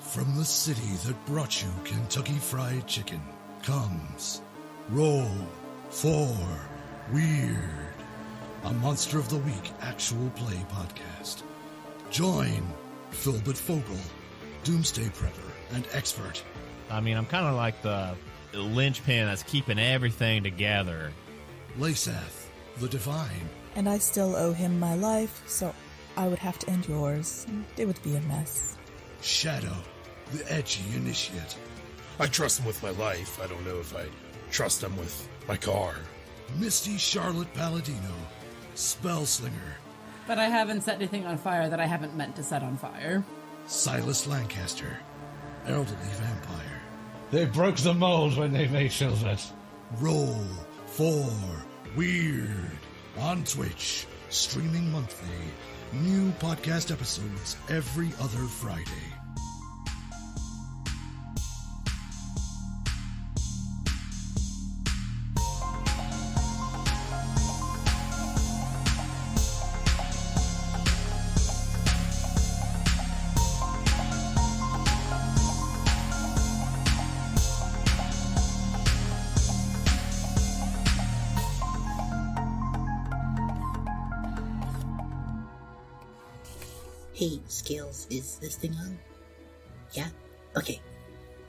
From the city that brought you Kentucky Fried Chicken comes Roll for Weird, a Monster of the Week actual play podcast. Join Philbert Fogel, Doomsday Prepper and Expert. I mean, I'm kind of like the linchpin that's keeping everything together. Lasath, the Divine. And I still owe him my life, so I would have to end yours. It would be a mess. Shadow, the Edgy Initiate. I trust him with my life. I don't know if I trust him with my car. Misty Charlotte Palladino, Spellslinger. But I haven't set anything on fire that I haven't meant to set on fire. Silas Lancaster, Elderly Vampire. They broke the mold when they made Philbert. Roll for Weird on Twitch, streaming monthly. New podcast episodes every other Friday. Hey, Scales, is this thing on? Yeah? Okay.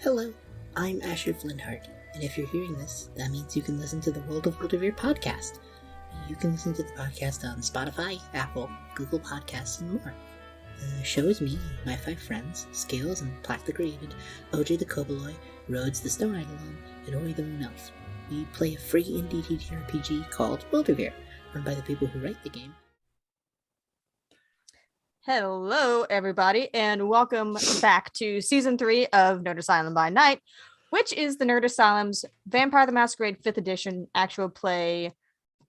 Hello, I'm Asher Flintheart, and if you're hearing this, that means you can listen to the World of Wildevere podcast. You can listen to the podcast on Spotify, Apple, Google Podcasts, and more. The show is me and my 5 friends, Scales and Plaque the Created, OJ the Koboloi, Rhodes the Stone Eidolon, and Ori the Moon Elf. We play a free indie TTRPG called Wildevere, run by the people who write the game. Hello, everybody, and welcome back to Season 3 of Nerd Asylum by Night, which is the Nerd Asylum's Vampire the Masquerade 5th Edition actual play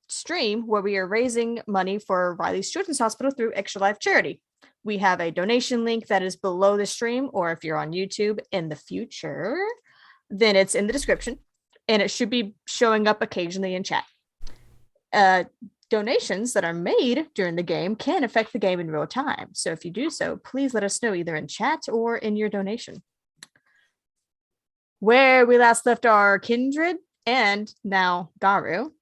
stream, where we are raising money for Riley's Children's Hospital through Extra Life Charity. We have a donation link that is below the stream, or if you're on YouTube in the future, then it's in the description, and it should be showing up occasionally in chat. Donations that are made during the game can affect the game in real time. So if you do so, please let us know either in chat or in your donation. Where we last left our kindred and now Garu,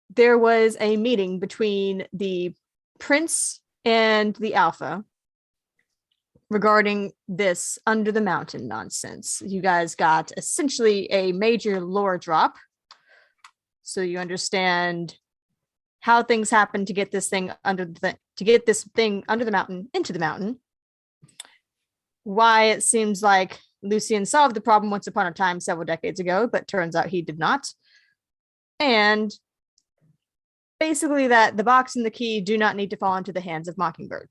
there was a meeting between the prince and the alpha regarding this under the mountain nonsense. You guys got essentially a major lore drop, so you understand how things happen to get this thing under the mountain into the mountain. Why it seems like Lucian solved the problem once upon a time several decades ago, but turns out he did not. And basically that the box and the key do not need to fall into the hands of Mockingbird.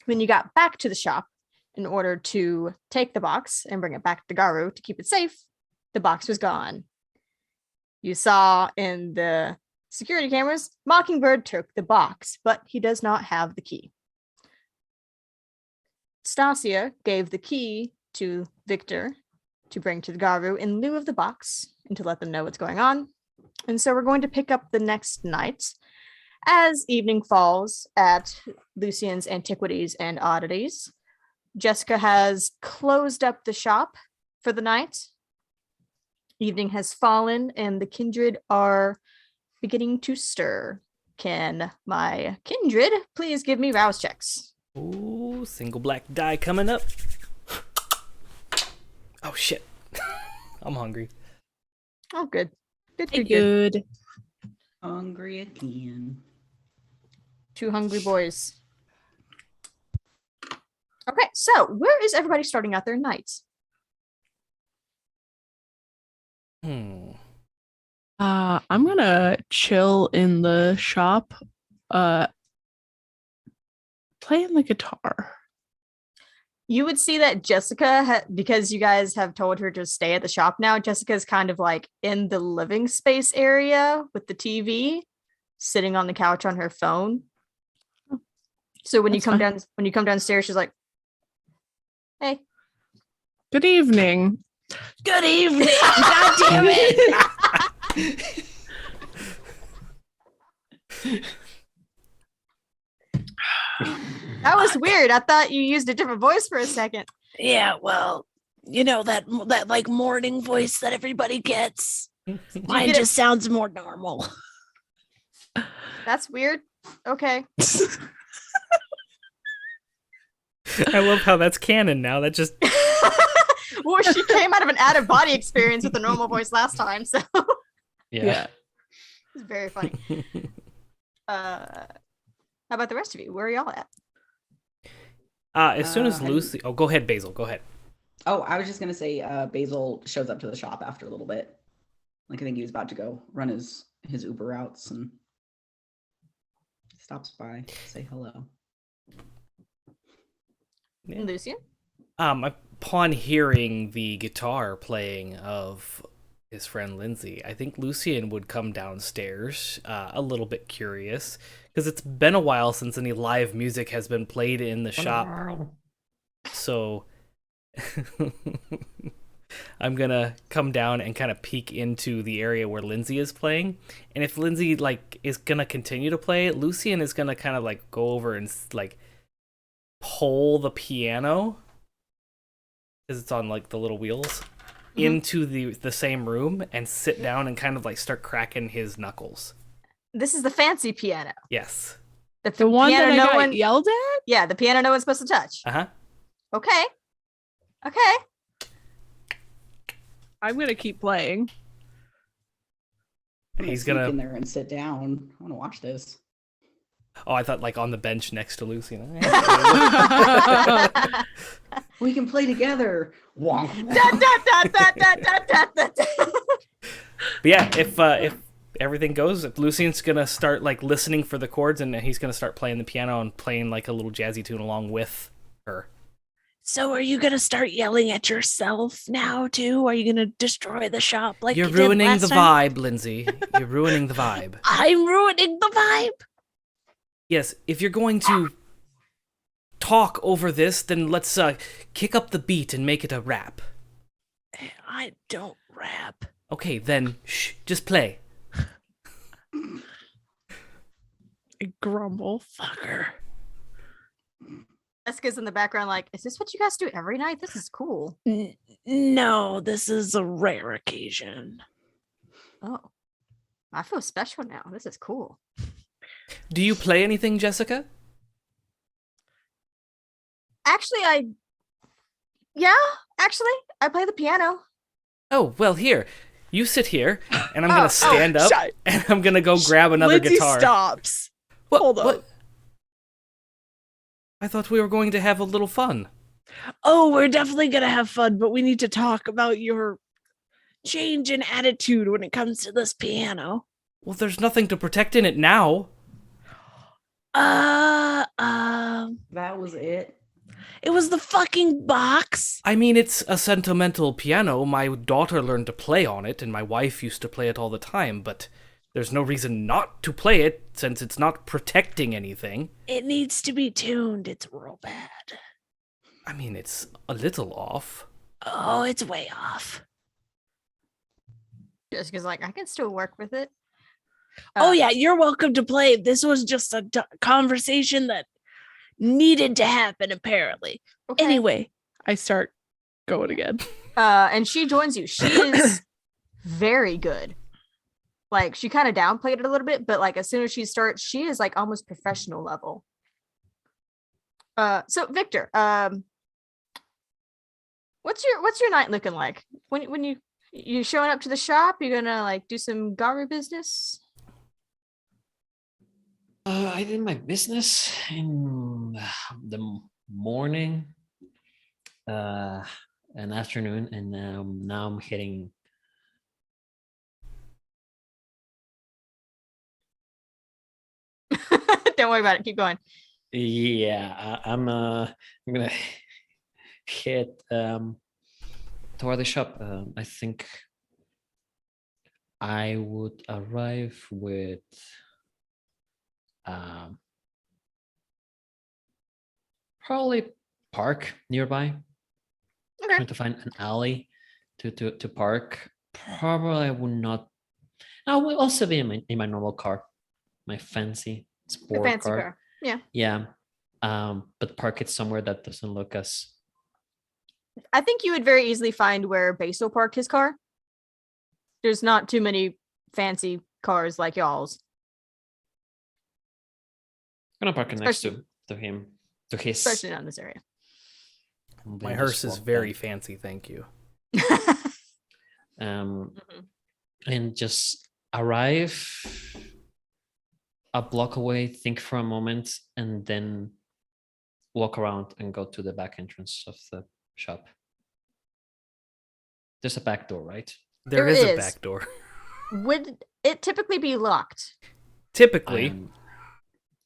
When you got back to the shop in order to take the box and bring it back to Garu to keep it safe, the box was gone. You saw in the security cameras, Mockingbird took the box, but he does not have the key. Stasia gave the key to Victor to bring to the Garu in lieu of the box and to let them know what's going on. And so we're going to pick up the next night as evening falls at Lucian's Antiquities and Oddities. Jessica has closed up the shop for the night. Evening has fallen and the kindred are beginning to stir. Can my kindred please give me rouse checks? Ooh, single black die coming up. Oh shit. I'm hungry. Oh, good. Good. Hungry again. 2 hungry boys. Okay, so where is everybody starting out their nights? I'm gonna chill in the shop, playing the guitar. You would see that Jessica, because you guys have told her to stay at the shop now, Jessica's kind of like in the living space area with the TV, sitting on the couch on her phone. So when you come downstairs, she's like, "Hey, good evening." Good evening. God damn it. That was weird. I thought you used a different voice for a second. Yeah, well, you know that like morning voice that everybody gets. Mine get it- just sounds more normal. That's weird. Okay. I love how that's canon now. That just Well, she came out of an out of body experience with a normal voice last time, so Yeah. it's very funny. How about the rest of you? Where are y'all at? as soon as I- Lucy. Oh, go ahead, Basil. Go ahead. Oh, I was just gonna say, Basil shows up to the shop after a little bit. Like I think he was about to go run his Uber routes and stops by, say hello. Yeah. Lucian? Upon hearing the guitar playing of his friend Lindsay, I think Lucian would come downstairs, a little bit curious, because it's been a while since any live music has been played in the shop. So I'm gonna come down and kind of peek into the area where Lindsay is playing, and if Lindsay like is gonna continue to play, Lucian is gonna kind of like go over and like pull the piano, because it's on like the little wheels, into the same room and sit down and kind of like start cracking his knuckles. This is the fancy piano. Yes. The one piano that I no got one yelled at? Yeah, the piano no one's supposed to touch. Uh-huh. Okay. Okay. I'm gonna keep playing. I'm He's sneak gonna in there and sit down. I want to watch this. Oh, I thought like on the bench next to Lucian. We can play together. Wonk. But yeah, if everything goes, if Lucian's gonna start like listening for the chords, and he's gonna start playing the piano and playing like a little jazzy tune along with her. So are you gonna start yelling at yourself now too? Are you gonna destroy the shop like You're you did ruining last the time? vibe, Lindsay. You're ruining the vibe. I'm ruining the vibe. Yes, if you're going to talk over this, then let's kick up the beat and make it a rap. I don't rap. Okay, then shh, just play. Grumble. Fucker. Jessica's in the background like, is this what you guys do every night? This is cool. No, this is a rare occasion. Oh, I feel special now. This is cool. Do you play anything, Jessica? Actually, I play the piano. Oh, well, here. You sit here, and I'm going to stand up, shut. and I'm going to go grab another Lindsay guitar. stops. Hold on. I thought we were going to have a little fun. Oh, we're definitely gonna have fun, but we need to talk about your change in attitude when it comes to this piano. Well, there's nothing to protect in it now. That was it. It was the fucking box. I mean, it's a sentimental piano. My daughter learned to play on it, and my wife used to play it all the time, but there's no reason not to play it, since it's not protecting anything. It needs to be tuned. It's real bad. I mean, it's a little off. Oh, it's way off. Jessica's like, I can still work with it. Oh yeah, you're welcome to play. This was just a conversation that needed to happen, apparently. Okay. Anyway, I start going again. And she joins you. She is very good. Like, she kind of downplayed it a little bit, but like as soon as she starts, she is like almost professional level. So Victor, what's your night looking like? When you showing up to the shop, you're gonna like do some Garu business? I did my business in the morning, and afternoon, and now I'm heading. Don't worry about it. Keep going. Yeah, I'm gonna head toward the shop. I think I would arrive with probably park nearby. Okay. Trying to find an alley to park. Probably I would not. I will also be in my normal car, my fancy sport Fancy car. car. Yeah. Yeah. but park it somewhere that doesn't look as. I think you would very easily find where Basil parked his car. There's not too many fancy cars like y'all's. I'm gonna park it next to him, to his. Especially not in this area. My hearse is very fancy, thank you. And just arrive a block away, think for a moment, and then walk around and go to the back entrance of the shop. There's a back door, right? There is a back door. Would it typically be locked? Typically.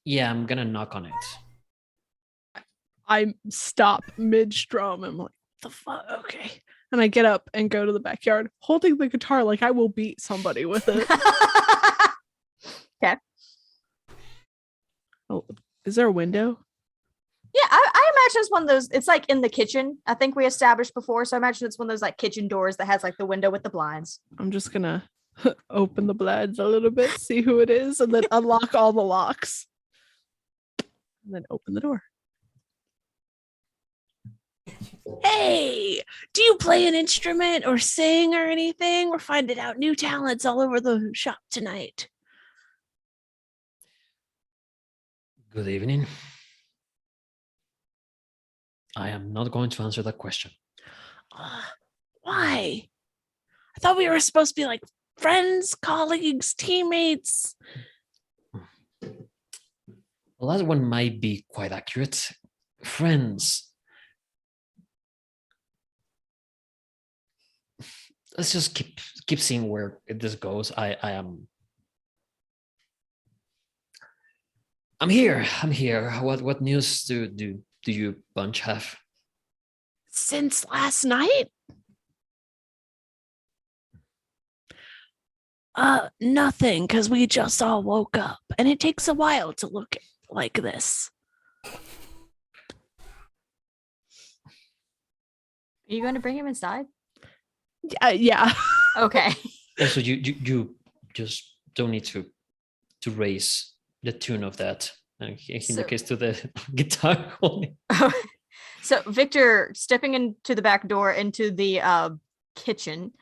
Yeah, I'm gonna knock on it. I stop mid-strum. I'm like, the fuck? Okay. And I get up and go to the backyard holding the guitar like I will beat somebody with it. Okay. Oh, is there a window? Yeah, I imagine it's one of those. It's like in the kitchen. I think we established before. So I imagine it's one of those like kitchen doors that has like the window with the blinds. I'm just going to open the blinds a little bit, see who it is, and then unlock all the locks. And then open the door. Hey, do you play an instrument or sing or anything? We're finding out new talents all over the shop tonight. Good evening. I am not going to answer that question. Why? I thought we were supposed to be like friends, colleagues, teammates. The last one might be quite accurate. Friends. Let's just keep seeing where this goes. I'm here. What news do you bunch have? Since last night? Nothing, because we just all woke up, and it takes a while to look like this. Are you going to bring him inside? Yeah. Okay. Also, you just don't need to raise the tune of that. In the case to the guitar only. So Victor stepping into the back door into the kitchen,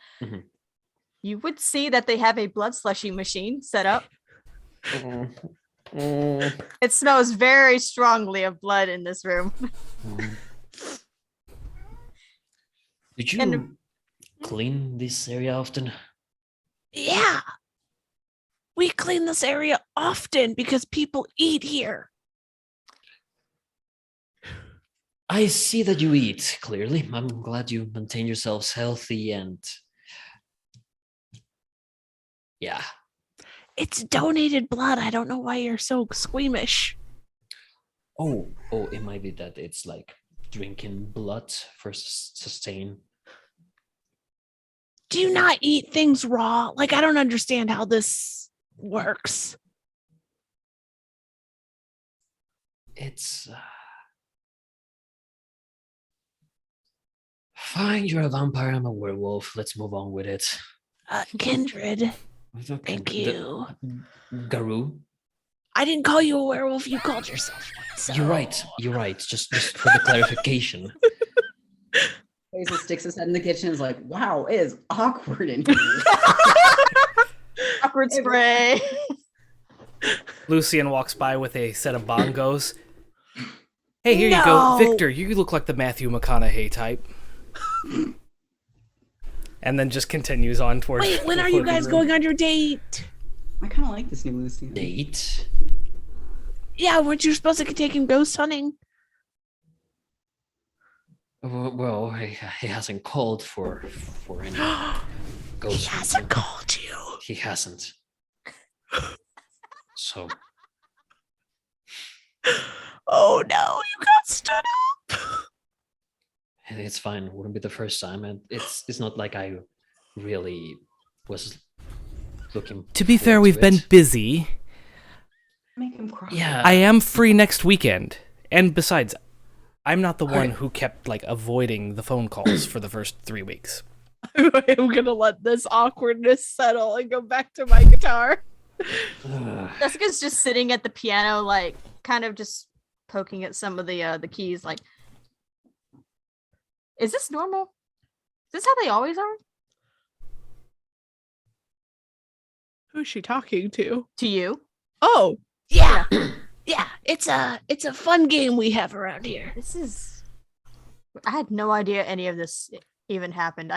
you would see that they have a blood slushy machine set up. It smells very strongly of blood in this room. Did you clean this area often? Yeah. We clean this area often because people eat here. I see that you eat, clearly. I'm glad you maintain yourselves healthy and... Yeah. It's donated blood. I don't know why you're so squeamish. Oh, it might be that it's like drinking blood for sustain. Do you not eat things raw? Like, I don't understand how this works. It's... Fine, you're a vampire, I'm a werewolf. Let's move on with it. Kindred. Thank you. Garou? I didn't call you a werewolf, you called yourself one. So. You're right. Just for the clarification. Basil sticks his head in the kitchen and is like, wow, it is awkward in here. Awkward spray. Lucian walks by with a set of bongos. Hey, here you go. Victor, you look like the Matthew McConaughey type. And then just continues on towards... Wait, when are you guys going on your date? I kind of like this new Lucian. Date? Yeah, weren't you supposed to take him ghost hunting? Well, he hasn't called for any ghost. He hasn't called you. He hasn't. So. Oh no, you got stood up. It's fine. It wouldn't be the first time, and it's not like I really was looking. To be fair, we've been busy. Make him cry. Yeah, I am free next weekend, and besides, I'm not the one who kept like avoiding the phone calls for the first 3 weeks. I'm gonna let this awkwardness settle and go back to my guitar. Jessica's just sitting at the piano, like kind of just poking at some of the keys. Like, is this normal? Is this how they always are? Who's she talking to? To you? Oh, Yeah. Yeah, it's a fun game we have around here. This is. I had no idea any of this even happened.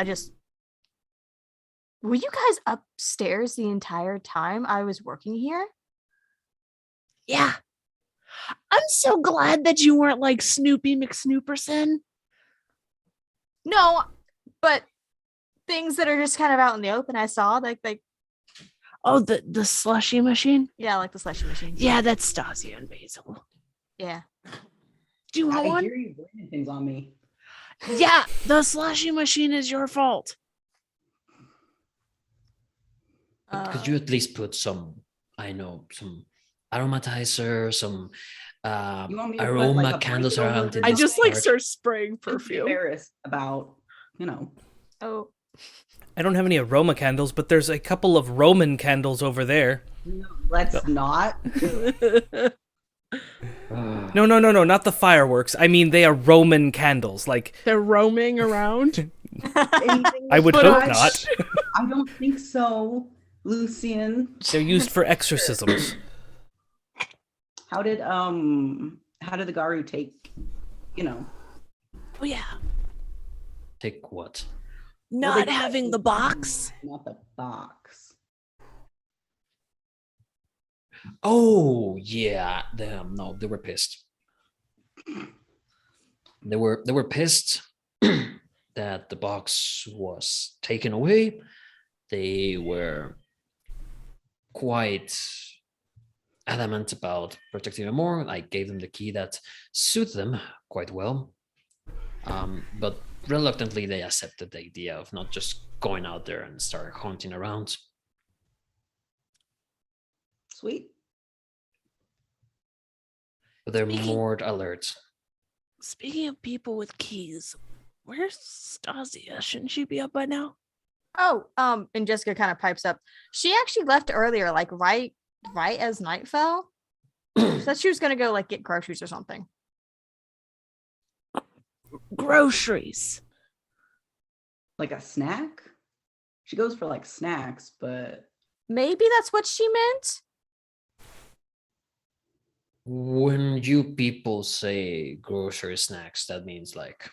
Were you guys upstairs the entire time I was working here? Yeah. I'm so glad that you weren't like Snoopy McSnooperson. No, but things that are just kind of out in the open. I saw like. Oh, the slushy machine? Yeah, like the slushy machine. Yeah, that's Stasia and Basil. Yeah. Do you want I one? hear you blaming things on me. Yeah, the slushy machine is your fault. Could you at least put some aromatizer, some You want me to put, aroma like, a candles blanket over around in her? I this just like part? start spraying Don't be perfume. embarrassed about, Oh. I don't have any aroma candles, but there's a couple of Roman candles over there. No, let's not. No, not the fireworks. I mean, they are Roman candles. Like, They're roaming around. I would hope not. I don't think so, Lucian. They're used for exorcisms. How did the Garu take, Oh yeah. Take what? Not having the box. Not the box. Oh yeah, no, they were pissed. They were pissed that the box was taken away. They were quite adamant about protecting them more. I gave them the key that suited them quite well, but reluctantly they accepted the idea of not just going out there and start hunting around. Sweet. But they're more alert. Speaking of people with keys, where's Stasia? Shouldn't she be up by now? Oh, and Jessica kind of pipes up. She actually left earlier, like right as night fell. Said she was gonna go like get groceries or something. Groceries. Like a snack? She goes for like snacks, but Maybe that's what she meant. When you people say grocery snacks, that means like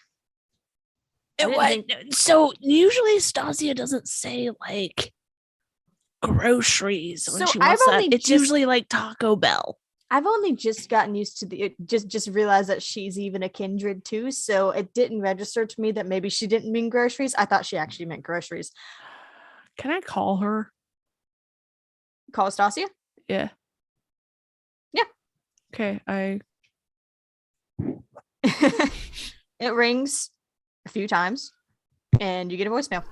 So usually Stasia doesn't say like groceries when So she wants I've that. only It's just- usually like Taco Bell. I've only just gotten used to just realized that she's even a kindred too, so it didn't register to me that maybe she didn't mean groceries. I thought she actually meant groceries. Can I call her? Call Stasia? Yeah. Yeah. Okay, It rings a few times, and you get a voicemail.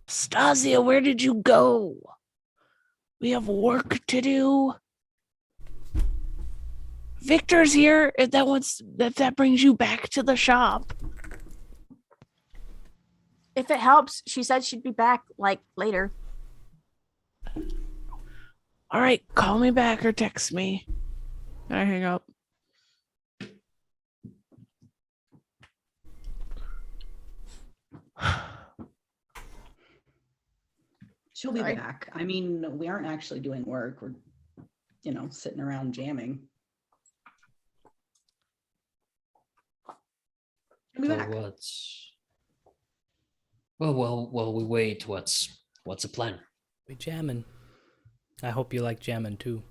Stasia, where did you go? We have work to do. Victor's here. If that brings you back to the shop. If it helps, she said she'd be back like later. All right, call me back or text me. I hang up. she'll be back. I mean, we aren't actually doing work. We're, sitting around jamming. She'll be back. Well, we wait. What's the plan? We jamming. I hope you like jamming too.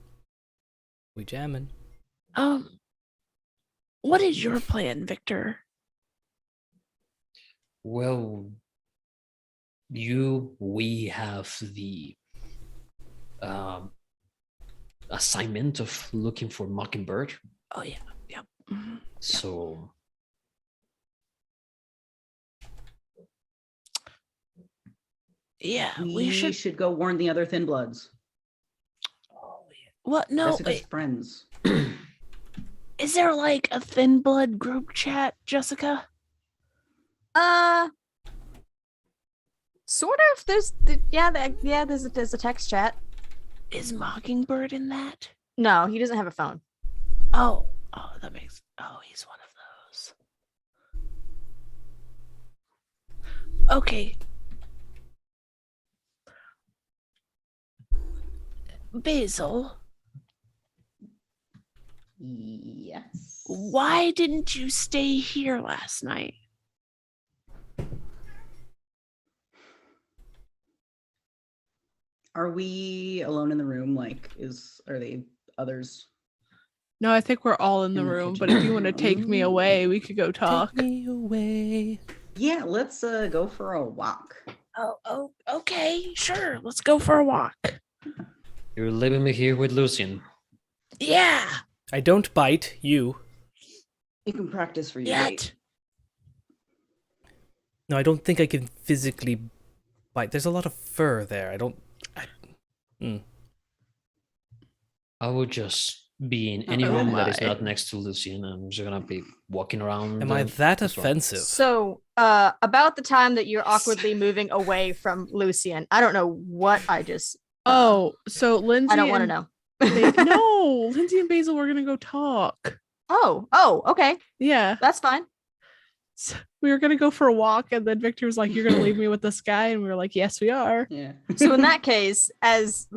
We jamming. What is your plan, Victor? Well, we have the assignment of looking for Mockingbird. Oh yeah, yep. Mm-hmm. So yeah, we should go warn the other Thin Bloods. What? No, Jessica's wait. friends. Is there like a Thin Blood group chat, Jessica? Sort of. There's a text chat. Is Mockingbird in that? No, he doesn't have a phone. Oh, that makes Oh, he's one of those. Okay. Basil, Yes. why didn't you stay here last night? Are we alone in the room? Like, are they others? No, I think we're all in the In the room, kitchen. but if you want to take me away, we could go talk. Take me away. Yeah, let's go for a walk. Oh, okay, sure. Let's go for a walk. You're leaving me here with Lucian. Yeah. I don't bite you. You can practice for your Yet. date. No, I don't think I can physically bite. There's a lot of fur there. I would just be in any room that is not next to Lucian. I'm just gonna be walking around. Am I that this room. offensive? So, about the time that you're awkwardly moving away from Lucian, I don't know what I just. Oh, so Lindsay. I don't want to know. No, Lindsay and Basil were gonna go talk. Oh, okay. Yeah, that's fine. So we were gonna go for a walk, and then Victor was like, "You're gonna leave me with this guy," and we were like, "Yes, we are." Yeah. So in that case, as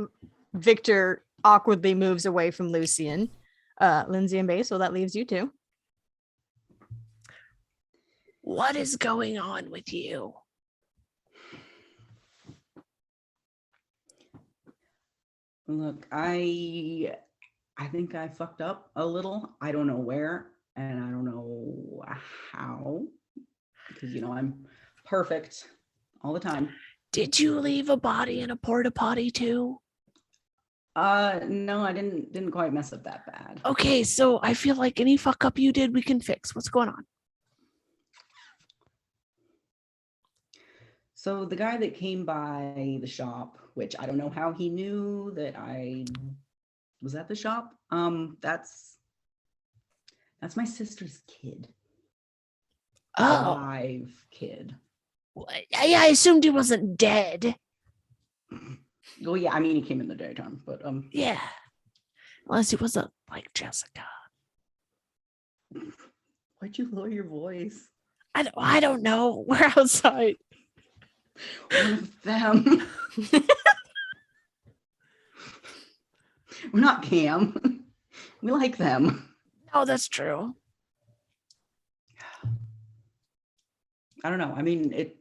Victor awkwardly moves away from Lucian, Lindsay and Basil, that leaves you two. What is going on with you? Look, I think I fucked up a little. I don't know where, and I don't know how, because I'm perfect all the time. Did you leave a body in a porta potty too? No, I didn't quite mess up that bad. Okay, so I feel like any fuck up you did, we can fix. What's going on? So the guy that came by the shop, which I don't know how he knew that I was at the shop. That's my sister's kid. Oh. Alive kid. I assumed he wasn't dead. Well, yeah, I mean he came in the daytime, but Yeah. Unless he wasn't like Jessica. Why'd you lower your voice? I don't know. We're outside. One of them. We're not Cam. We like them. No, that's true. I don't know. I mean,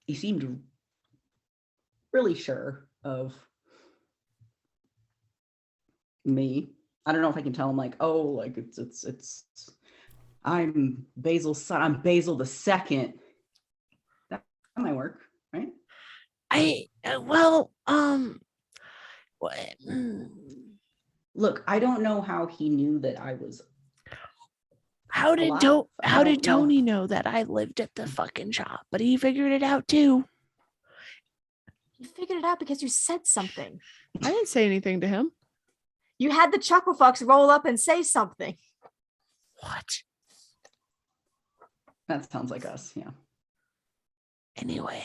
he seemed really sure of me. I don't know if I can tell him like, oh, like it's I'm Basil's son. I'm Basil the second. That might work, right? Look, I don't know how he knew that I was. How did Tony know that I lived at the fucking shop? But he figured it out too. You figured it out because you said something. I didn't say anything to him. You had the Chuckle Fox roll up and say something. What? That sounds like us, yeah. Anyway,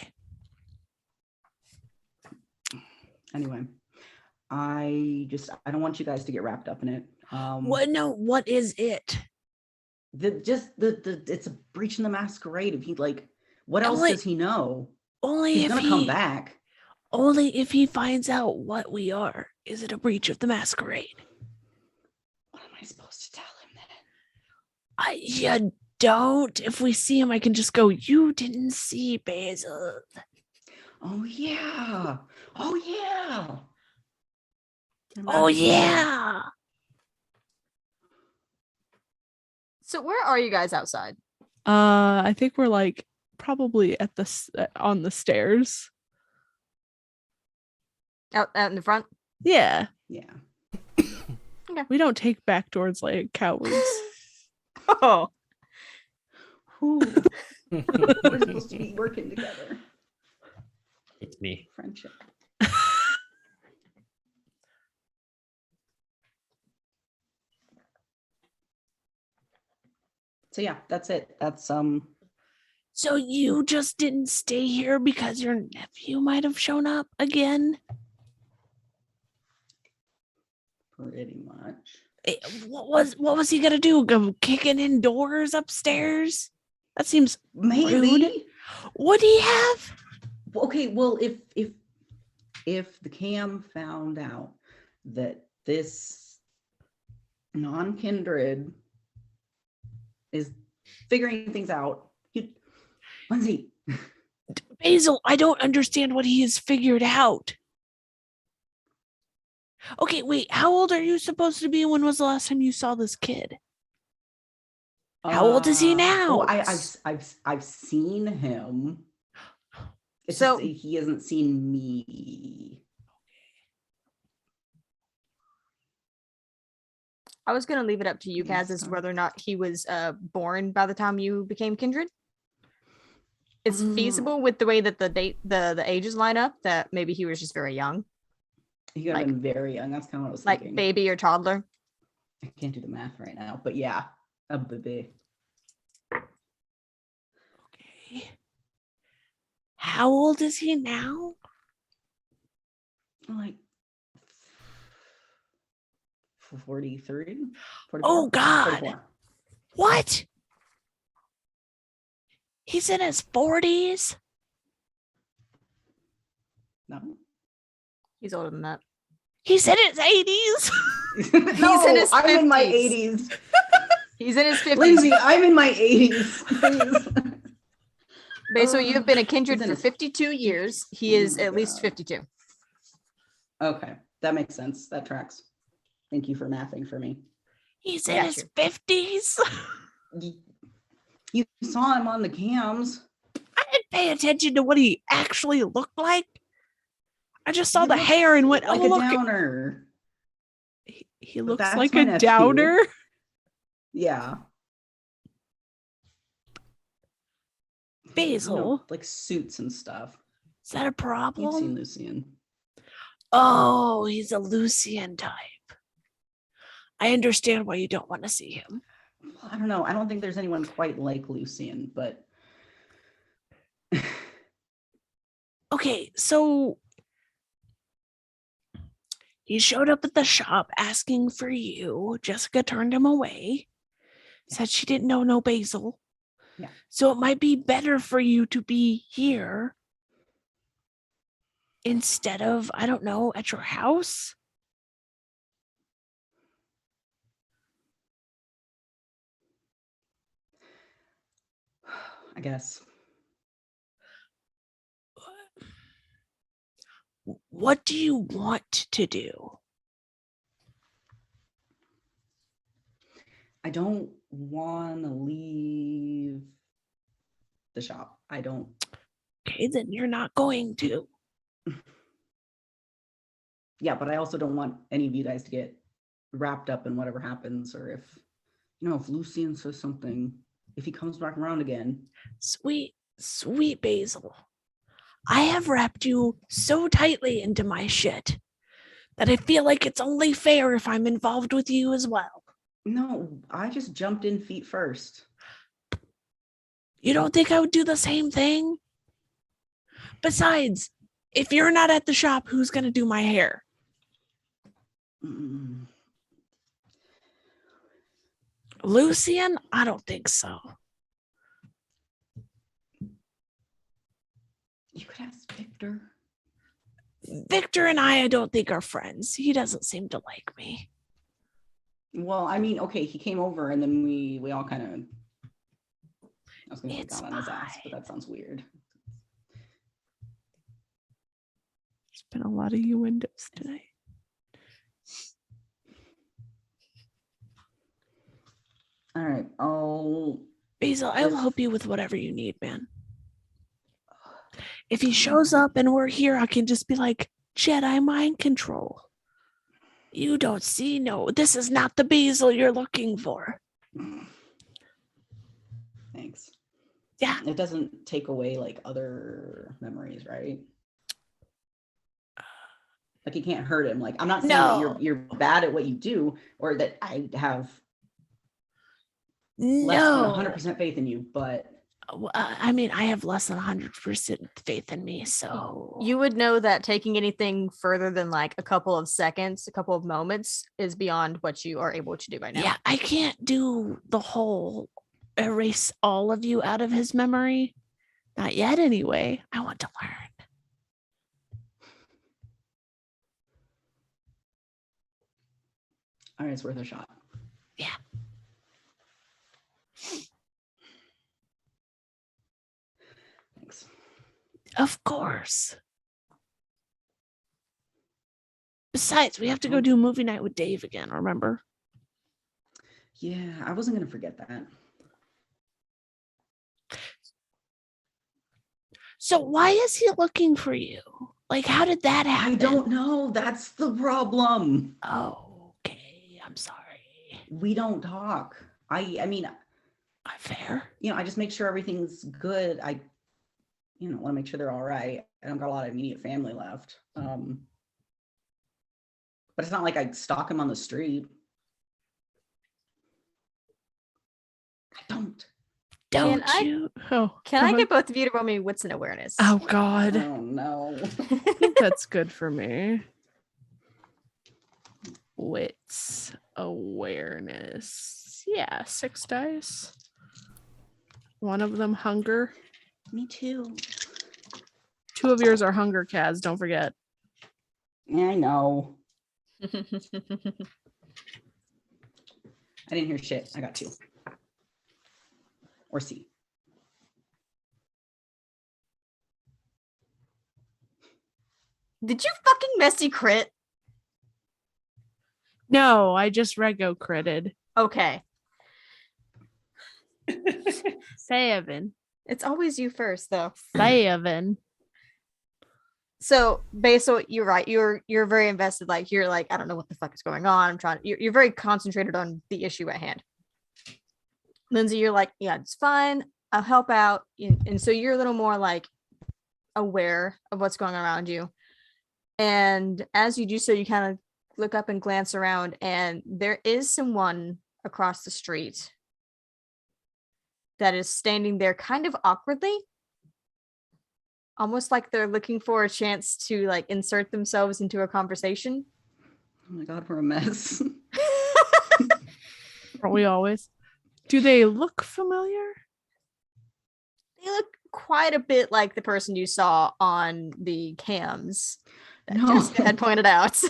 I don't want you guys to get wrapped up in it. what is it? It's a breach in the masquerade. If he what else does he know? He's gonna come back. Only if he finds out what we are. Is it a breach of the masquerade? What am I supposed to tell him then? You don't. If we see him, I can just go, you didn't see Basil. Oh yeah. Oh yeah. Oh yeah. So where are you guys outside? I think we're like probably on the stairs. Out in the front? Yeah. Yeah. Okay. We don't take back doors like cowards. Oh. We're supposed to be working together. It's me. Friendship. So yeah, that's it. That's So you just didn't stay here because your nephew might have shown up again? pretty much. What was he gonna do? Go kicking in doors upstairs? That seems Maybe. rude. Would he have? Okay, well, if the cam found out that this non-kindred is figuring things out, Lindsay. Basil, I don't understand what he has figured out. Okay, wait, how old are you supposed to be? When was the last time you saw this kid? How old is he now? I've seen him. It's So- just he hasn't seen me. I was going to leave it up to you, Kaz, as to whether or not he was born by the time you became kindred. It's feasible with the way that the ages line up that maybe he was just very young. He could have been very young. That's kind of what I was Like thinking. baby or toddler. I can't do the math right now, but yeah, a baby. Okay. How old is he now? Like 43? Oh, God. 44. What? He's in his 40s? No. He's older than that. He's in his 80s? No, in his I'm in my 50s. 80s. He's in his 50s. Lindsay, I'm in my 80s. Please. Basil, you have been a kindred he's in for his- 52 years. He is my at least God. 52. Okay, that makes sense. That tracks. Thank you for mathing for me. He's in Got his you. 50s? You saw him on the cams. I didn't pay attention to what he actually looked like. I just saw He the looks hair and went, like oh, a look. downer. He But looks that's like my a nephew. downer. Yeah. Basil, You know, like suits and stuff. is that a You've seen problem? Lucian. Oh, he's a Lucian type. I understand why you don't want to see him. I don't know. I don't think there's anyone quite like Lucian, but Okay, so he showed up at the shop asking for you. Jessica turned him away, said she didn't know no Basil. Yeah. So it might be better for you to be here instead of, I don't know, at your house. I guess. What do you want to do? I don't want to leave the shop. I don't. Okay, then you're not going to. Yeah, but I also don't want any of you guys to get wrapped up in whatever happens, or if Lucian says something, if he comes back around again. Sweet, sweet Basil. I have wrapped you so tightly into my shit that I feel like it's only fair if I'm involved with you as well. No, I just jumped in feet first. You don't think I would do the same thing? Besides, if you're not at the shop, who's going to do my hair? Mm. Lucian? I don't think so. You could ask Victor. Victor and I don't think are friends. He doesn't seem to like me. Well, I mean, okay, he came over and then we all kind of. I was going to It's got on his ass, but that sounds weird. There's been a lot of you windows tonight. All right, I'll. Basil, I will help you with whatever you need, man. If he shows up and we're here, I can just be like, Jedi mind control. You don't see, no, this is not the Basil you're looking for. Thanks. Yeah. It doesn't take away like other memories, right? Like it can't hurt him. Like I'm not saying that you're bad at what you do, or that I have less than 100% faith in you, but I mean, I have less than 100% faith in me, so You would know that taking anything further than like a couple of seconds, a couple of moments is beyond what you are able to do right now. yeah, I can't do the whole erase all of you out of his memory. Not yet, anyway. I want to learn. All right, it's worth a shot. Yeah. Thanks. Of course. Besides, we have to go do movie night with Dave again, remember? Yeah, I wasn't going to forget that. So why is he looking for you? Like, how did that happen? I don't know. That's the problem. Oh, okay. I'm sorry. We don't talk. I mean, fair. You know, I just make sure everything's good. I want to make sure they're all right. I don't got a lot of immediate family left. But it's not like I stalk him on the street. I don't. Can I get both of you to roll me wits and awareness? Oh God. Oh no. I think that's good for me. Wits, awareness. Yeah, 6 dice. One of them hunger. Me too. 2 of yours are hunger, Kaz. Don't forget. Yeah, I know. I didn't hear shit. I got 2. Or C. Did you fucking messy crit? No, I just rego critted. Okay. 7. It's always you first, though. 7. So, Basil, you're right. You're very invested. Like you're like, I don't know what the fuck is going on. You're very concentrated on the issue at hand. Lindsay, you're like, yeah, it's fine. I'll help out. And so you're a little more like aware of what's going on around you. And as you do so, you kind of look up and glance around, and there is someone across the street that is standing there kind of awkwardly, almost like they're looking for a chance to like insert themselves into a conversation. Oh my God, we're a mess. Aren't we always? Do they look familiar? They look quite a bit like the person you saw on the cams that Jessica had pointed out.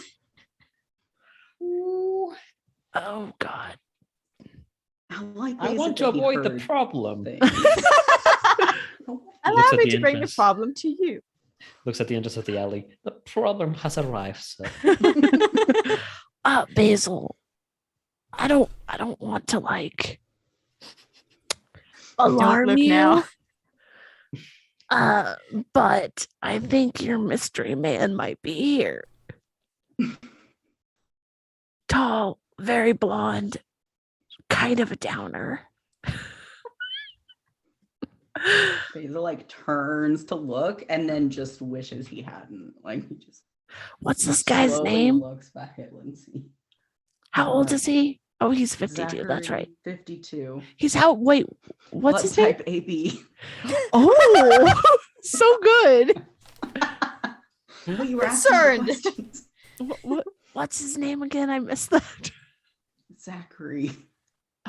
Oh God. I want to avoid the problem. I'm Looks at happy the to bring the entrance. problem to you. Looks at the entrance of the alley. The problem has arrived, sir. Basil. I don't want to like alarm look you. now. But I think your mystery man might be here. Tall, very blonde, kind of a downer. Basil like turns to look and then just wishes he hadn't. Like he just. What's this guy's slowly name? Looks back at Lindsay. How old is he? Oh, he's 52. That's Zachary, right. 52. He's how? Wait, what's Blood his name? type AB. Oh, so good. Well, you were asking the Concerned. questions. What's his name again? I missed that. Zachary.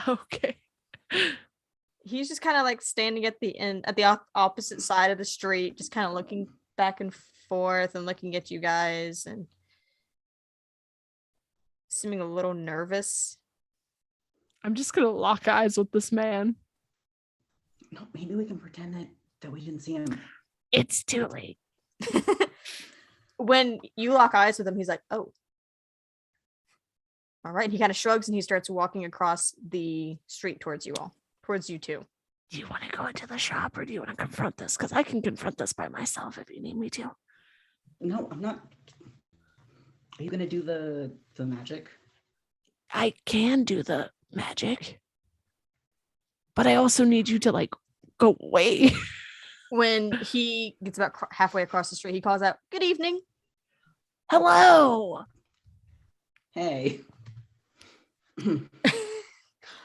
Okay. He's just kind of like standing at the end, at the opposite side of the street, just kind of looking back and forth and looking at you guys and seeming a little nervous. I'm just gonna lock eyes with this man. No, maybe we can pretend that we didn't see him. It's too late. When you lock eyes with him, he's like, oh. All right. He kind of shrugs and he starts walking across the street towards you all, towards you two. Do you want to go into the shop or do you want to confront this? Because I can confront this by myself if you need me to. No, I'm not. Are you gonna do the magic? I can do the magic, but I also need you to like go away. When he gets about halfway across the street, he calls out, "Good evening." Hello. Hey.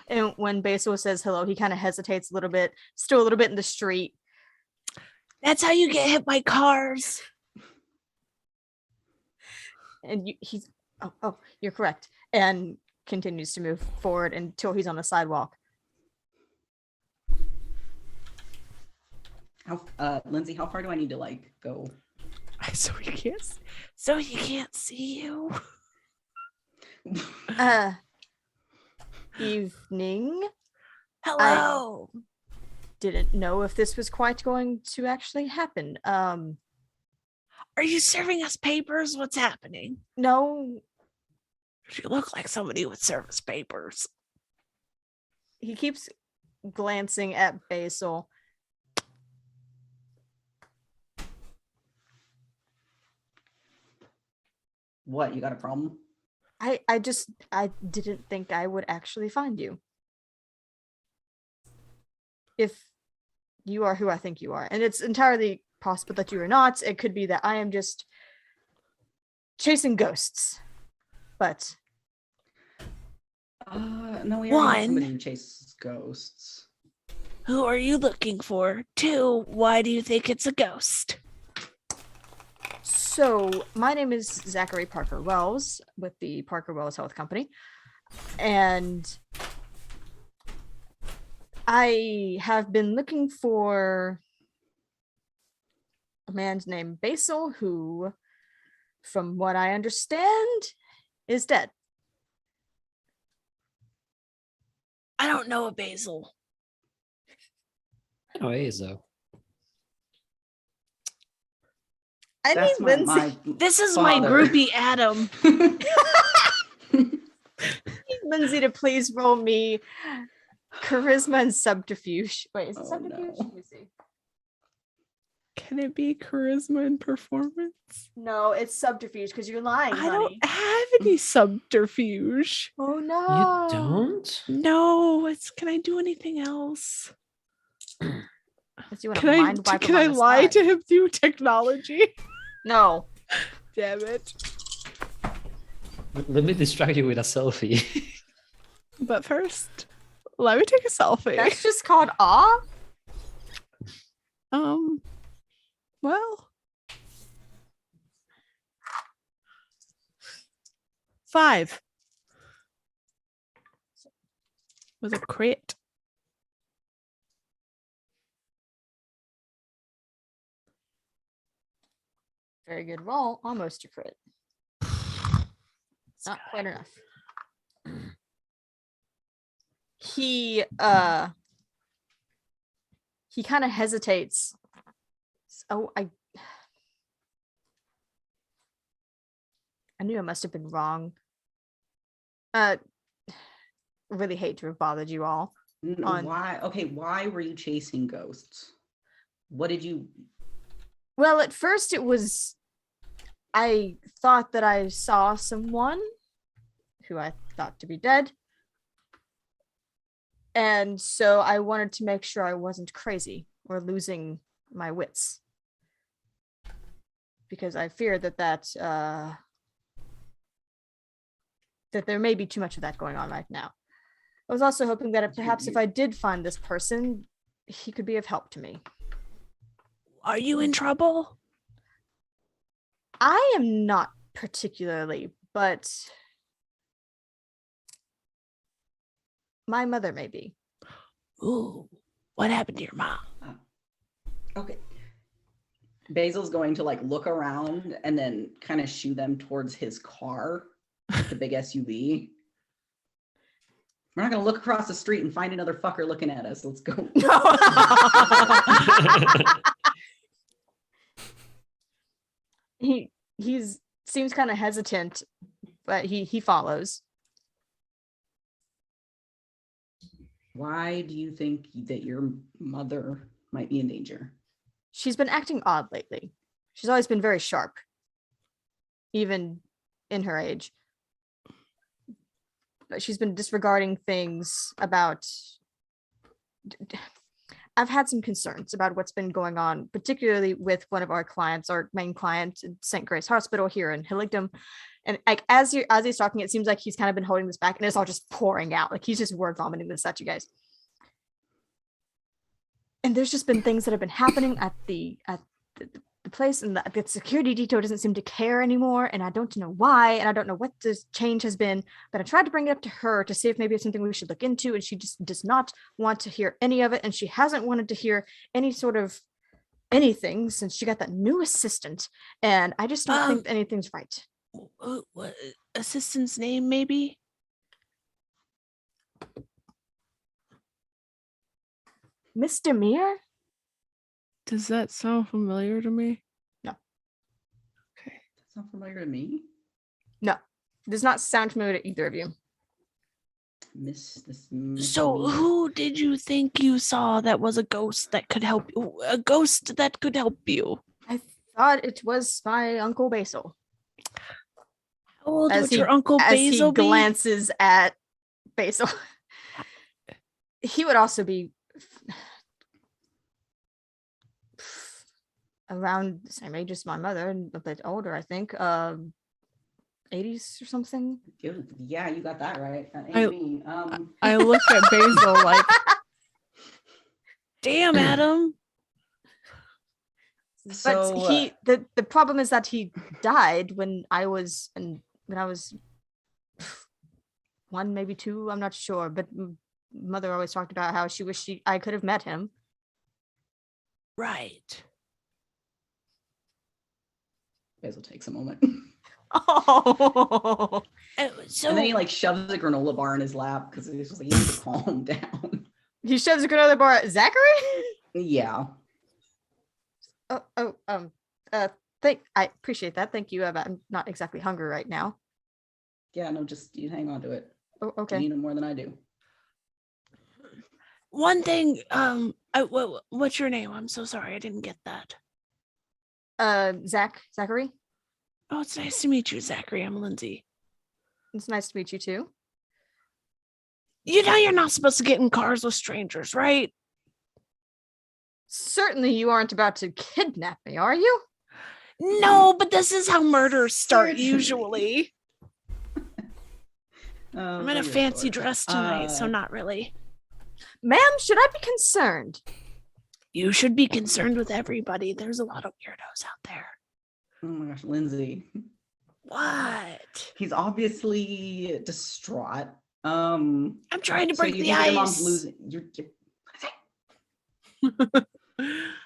And when Basil says hello, he kind of hesitates a little bit, still a little bit in the street. That's how you get hit by cars. And he's, oh, you're correct. And continues to move forward until he's on the sidewalk. How, Lindsay, how far do I need to like go? So he can't. So he can't see you. Evening. Hello. I didn't know if this was quite going to actually happen. Are you serving us papers? What's happening? No. You look like somebody would serve us papers. He keeps glancing at Basil. What, you got a problem? I didn't think I would actually find you. If you are who I think you are. And it's entirely possible that you are not. It could be that I am just chasing ghosts. But no, we already have somebody who chases ghosts. Who are you looking for? 2, why do you think it's a ghost? So, my name is Zachary Parker Wells with the Parker Wells Health Company. And I have been looking for a man named Basil who, from what I understand, is dead. I don't know a Basil. I know Azo. I mean, Lindsay. This is my groupie, Adam. Lindsay to please roll me charisma and subterfuge. Wait, is it subterfuge? Let me see. Can it be charisma and performance? No, it's subterfuge because you're lying, I honey. don't have any subterfuge. Oh no. You don't? No, can I do anything else? Can I lie to him through technology? No. Damn it. Let me distract you with a selfie. But first, let me take a selfie. That's just called awe? Well. 5. Was a crit. Very good roll. Almost a crit. Not quite enough. He kind of hesitates. Oh, I knew I must have been wrong. Really hate to have bothered you all. Why? Okay, why were you chasing ghosts? What did you? Well, at first it was, I thought that I saw someone who I thought to be dead. And so I wanted to make sure I wasn't crazy or losing my wits. Because I fear that there may be too much of that going on right now. I was also hoping that perhaps if I did find this person, he could be of help to me. Are you in trouble? I am not particularly, but my mother may be. Ooh, what happened to your mom? Okay. Basil's going to like look around and then kind of shoo them towards his car, the big SUV. We're not going to look across the street and find another fucker looking at us. Let's go. He seems kind of hesitant, but he follows. Why do you think that your mother might be in danger? She's been acting odd lately. She's always been very sharp, even in her age. But she's been disregarding things about I've had some concerns about what's been going on, particularly with one of our clients, our main client, St. Grace Hospital here in Heligdom. And like as he's talking, it seems like he's kind of been holding this back, and it's all just pouring out. Like he's just word vomiting this at you guys. And there's just been things that have been happening at the place, and the security detail doesn't seem to care anymore, and I don't know why, and I don't know what this change has been, but I tried to bring it up to her to see if maybe it's something we should look into, and she just does not want to hear any of it, and she hasn't wanted to hear any sort of anything since she got that new assistant, and I just don't think anything's right. What assistant's name, maybe? Miss Demire? Does that sound familiar to me? No. Okay. That's not familiar to me. No. Does not sound familiar to either of you. Miss So who did you think you saw that was a ghost that could help you? A ghost that could help you? I thought it was my Uncle Basil. How old would your Uncle Basil be? As he glances at Basil. He would also be around the same age as my mother, and a bit older, I think. 80s or something. Yeah, you got that right. Me. I look at Basil like, damn, Adam. But the problem is that he died when I was 1, maybe 2, I'm not sure, but mother always talked about how she wished I could have met him. Right. Basil takes a moment. Oh. So, and then he like shoves a granola bar in his lap because he's just like, he needs to calm down. He shoves a granola bar at Zachary? Yeah. I appreciate that. Thank you. I'm not exactly hungry right now. Yeah, no, just you hang on to it. Oh, okay. You need it more than I do. one thing, what's your name? I'm so sorry, I didn't get that. Zachary. Oh, it's nice to meet you, Zachary. I'm Lindsay. It's nice to meet you too. You know you're not supposed to get in cars with strangers, right? Certainly you aren't about to kidnap me, are you? No, but this is how murders start usually. I'm in a fancy dress tonight, so not really. Ma'am, should I be concerned? You should be concerned with everybody. There's a lot of weirdos out there. Oh my gosh, Lindsay. What? He's obviously distraught. I'm trying to break you the think ice. Your mom's losing.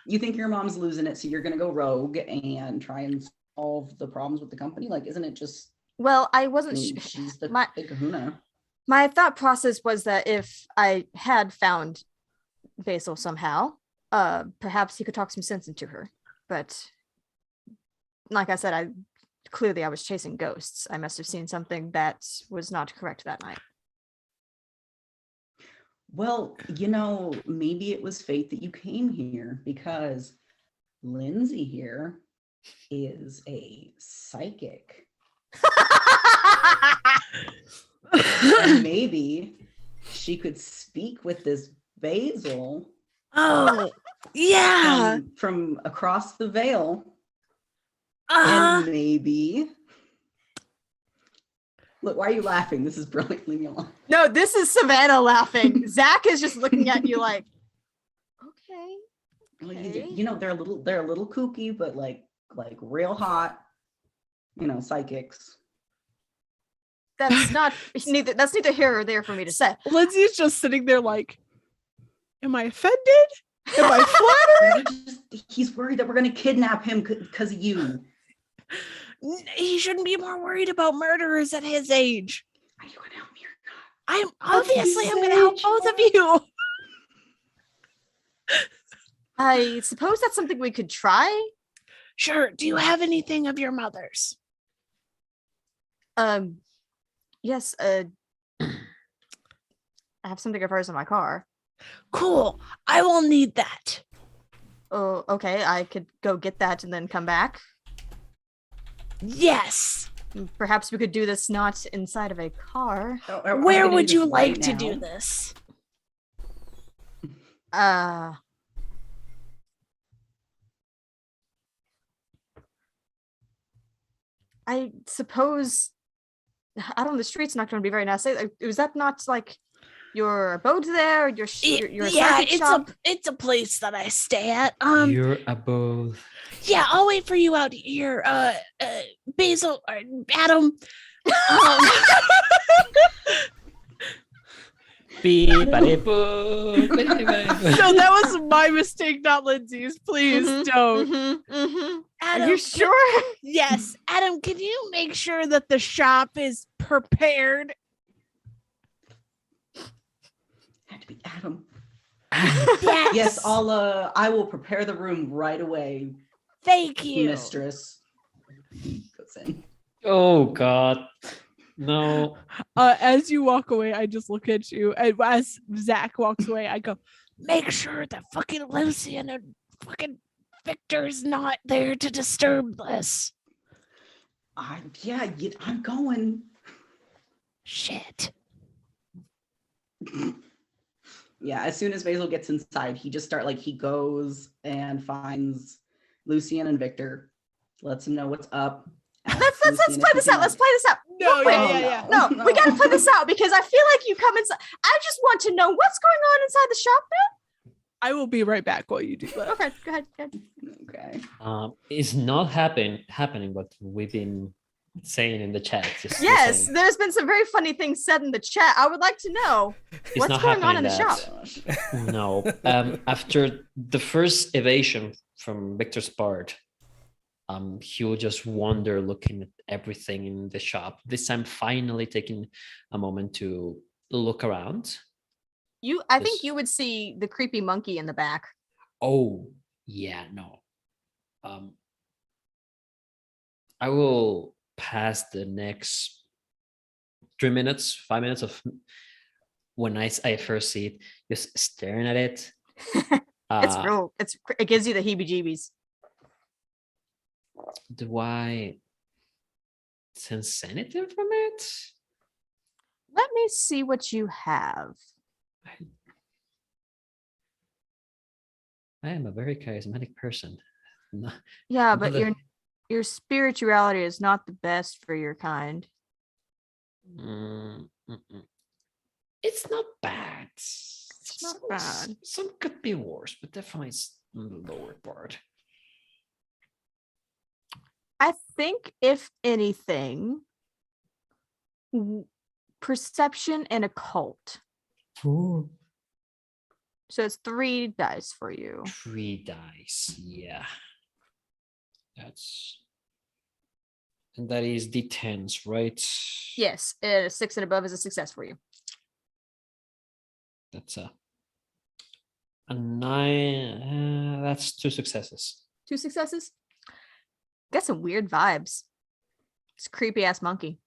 You think your mom's losing it, so you're gonna go rogue and try and solve the problems with the company? Like, isn't it just? Well, I wasn't she's the big kahuna. My thought process was that if I had found Basil somehow, perhaps he could talk some sense into her. But like I said, I was chasing ghosts. I must have seen something that was not correct that night. Well, maybe it was fate that you came here, because Lindsay here is a psychic. And maybe she could speak with this Basil. Oh, yeah. From across the veil. And maybe. Look, why are you laughing? This is brilliant. Leave me alone. No, this is Savannah laughing. Zach is just looking at you like, okay. Well, they're a little kooky, but like real hot. Psychics. That's neither here or there for me to say. Lindsay's just sitting there like, am I offended? Am I flattered? He's worried that we're going to kidnap him because of you. He shouldn't be more worried about murderers at his age. Are you going to help me or not? I'm going to help both of you. I suppose that's something we could try. Sure. Do you have anything of your mother's? Yes. I have something of hers in my car. Cool. I will need that. Oh, okay. I could go get that and then come back. Yes. Perhaps we could do this not inside of a car. Where would you like to do this? I suppose out on the street's not going to be very nice. Was that not like your abode there? Your yeah, circuit shop? it's a place that I stay at. You're above. Yeah, I'll wait for you out here, Basil or Adam. No, No, that was my mistake, not Lindsay's. Please don't. Adam, Are you sure? Yes, Adam. Can you make sure that the shop is prepared? Had to be Adam. Yes. Yes, I will prepare the room right away. Thank you, mistress. Goes in. Oh God, no. As you walk away, I just look at you, and as Zach walks away, I go, make sure that fucking Lucian and fucking Victor's not there to disturb this. I'm going. Shit. Yeah, as soon as Basil gets inside, he goes and finds Lucian and Victor, lets them know what's up. Let's play this out. Let's play this out. No, No, we gotta play this out because I feel like you come inside. I just want to know what's going on inside the shop now. I will be right back while you do that. Okay, go ahead. Okay. It's not happening what we've been saying in the chat. Yes, there's been some very funny things said in the chat. I would like to know what's going on in the shop. No. After the first evasion from Victor's part, he will just wander looking at everything in the shop. This time finally taking a moment to look around. I think you would see the creepy monkey in the back. Oh, yeah, no. I will pass the next 5 minutes of when I first see it, just staring at it. It gives you the heebie-jeebies. Do I sense anything from it? Let me see what you have. I am a very charismatic person. Yeah, but your spirituality is not the best for your kind. It's not bad. It's not bad. Some could be worse, but definitely it's on the lower part. I think, if anything, perception and occult. Ooh. So it's 3 dice for you. 3 dice, yeah. And that is D10s, right? Yes, a 6 and above is a success for you. That's a 9. That's 2 successes. 2 successes. Got some weird vibes. It's creepy ass monkey.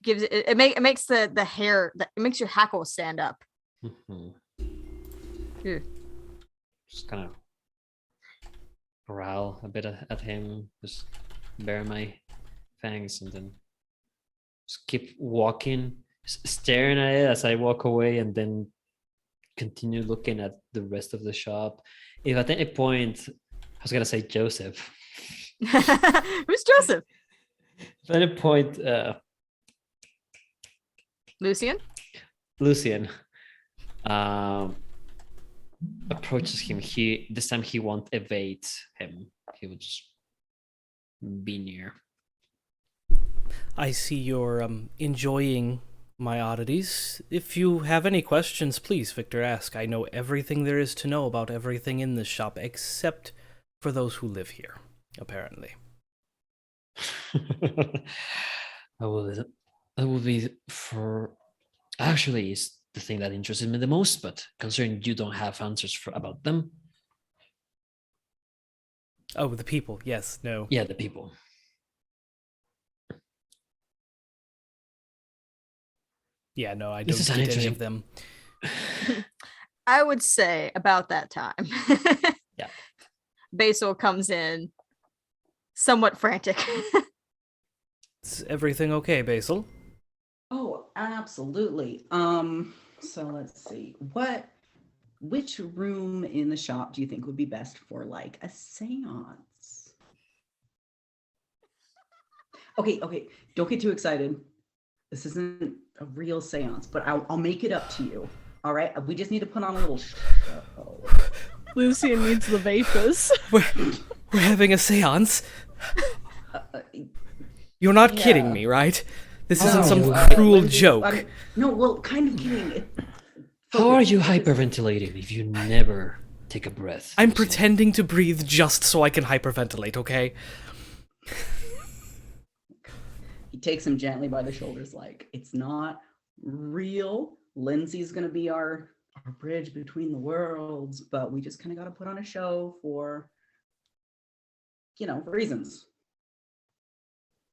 Gives it makes the hair, it makes your hackle stand up. Just kind of growl a bit at him, just bare my fangs, and then just keep walking, staring at it as I walk away, and then continue looking at the rest of the shop. If at any point, I was gonna say Joseph. Who's Joseph? At any point, Lucian approaches him. This time he won't evade him. He will just be near. I see you're enjoying my oddities. If you have any questions, please, Victor, ask. I know everything there is to know about everything in this shop, except for those who live here, apparently. I will be for... Actually, it's the thing that interested me the most, but considering you don't have answers about them. Oh, the people. Yes, no. Yeah, the people. Yeah, no, I don't get any of them. I would say about that time. Yeah. Basil comes in somewhat frantic. Is everything okay, Basil? Oh, absolutely. So let's see. Which room in the shop do you think would be best for like a seance? Okay. Don't get too excited. This isn't a real seance, but I'll make it up to you. All right? We just need to put on a little show. Lucian needs the vapors. We're having a seance. You're not kidding me, right? This isn't some cruel joke. No, well, kind of kidding. How are you hyperventilating if you never take a breath? I'm pretending to breathe just so I can hyperventilate, okay? He takes him gently by the shoulders, like, it's not real. Lindsay's going to be our bridge between the worlds, but we just kind of got to put on a show for, reasons.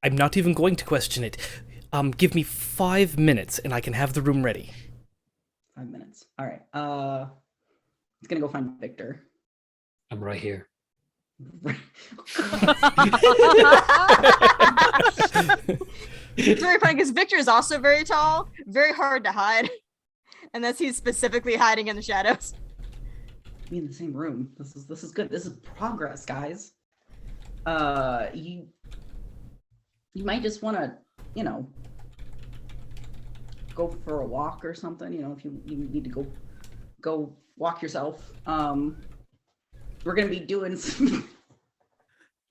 I'm not even going to question it. Give me 5 minutes and I can have the room ready. 5 minutes. All right. It's going to go find Victor. I'm right here. It's very funny because Victor is also very tall, very hard to hide, unless he's specifically hiding in the shadows. Be in the same room. This is good. This is progress, guys. You might just want to, go for a walk or something. If you need to go walk yourself. We're gonna be doing some.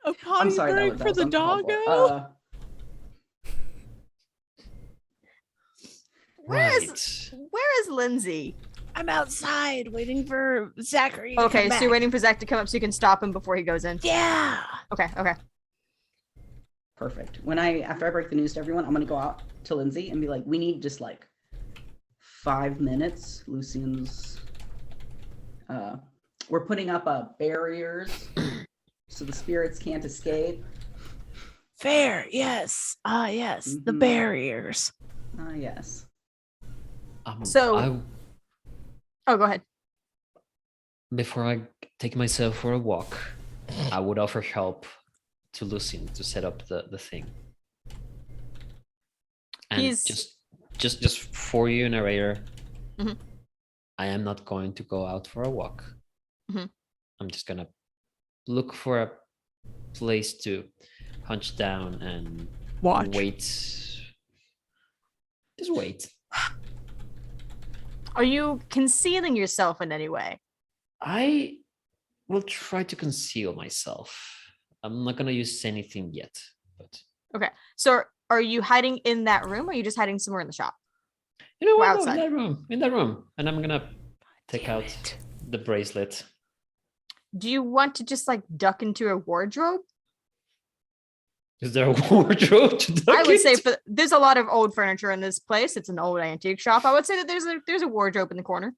A potty break for the doggo. Where is Lindsay? I'm outside waiting for Zachary to Okay, come so back. you're waiting for Zach to come up so you can stop him before he goes in. Yeah. Okay. Perfect. After I break the news to everyone, I'm gonna go out to Lindsay and be like, we need just like 5 minutes. Lucian's we're putting up barriers so the spirits can't escape. Fair, yes. Yes, the barriers. Yes. Oh, go ahead. Before I take myself for a walk, I would offer help to Lucian to set up the thing. And just for you, narrator, I am not going to go out for a walk. I'm just gonna look for a place to hunch down and wait. Just wait. Are you concealing yourself in any way? I will try to conceal myself. I'm not gonna use anything yet, but Okay. So are you hiding in that room or are you just hiding somewhere in the shop? you know what? No, Outside. in that room, and I'm gonna take out the bracelet. Do you want to just like duck into a wardrobe? Is there a wardrobe to duck I would say into? there's a lot of old furniture in this place. It's an old antique shop. I would say that there's a wardrobe in the corner.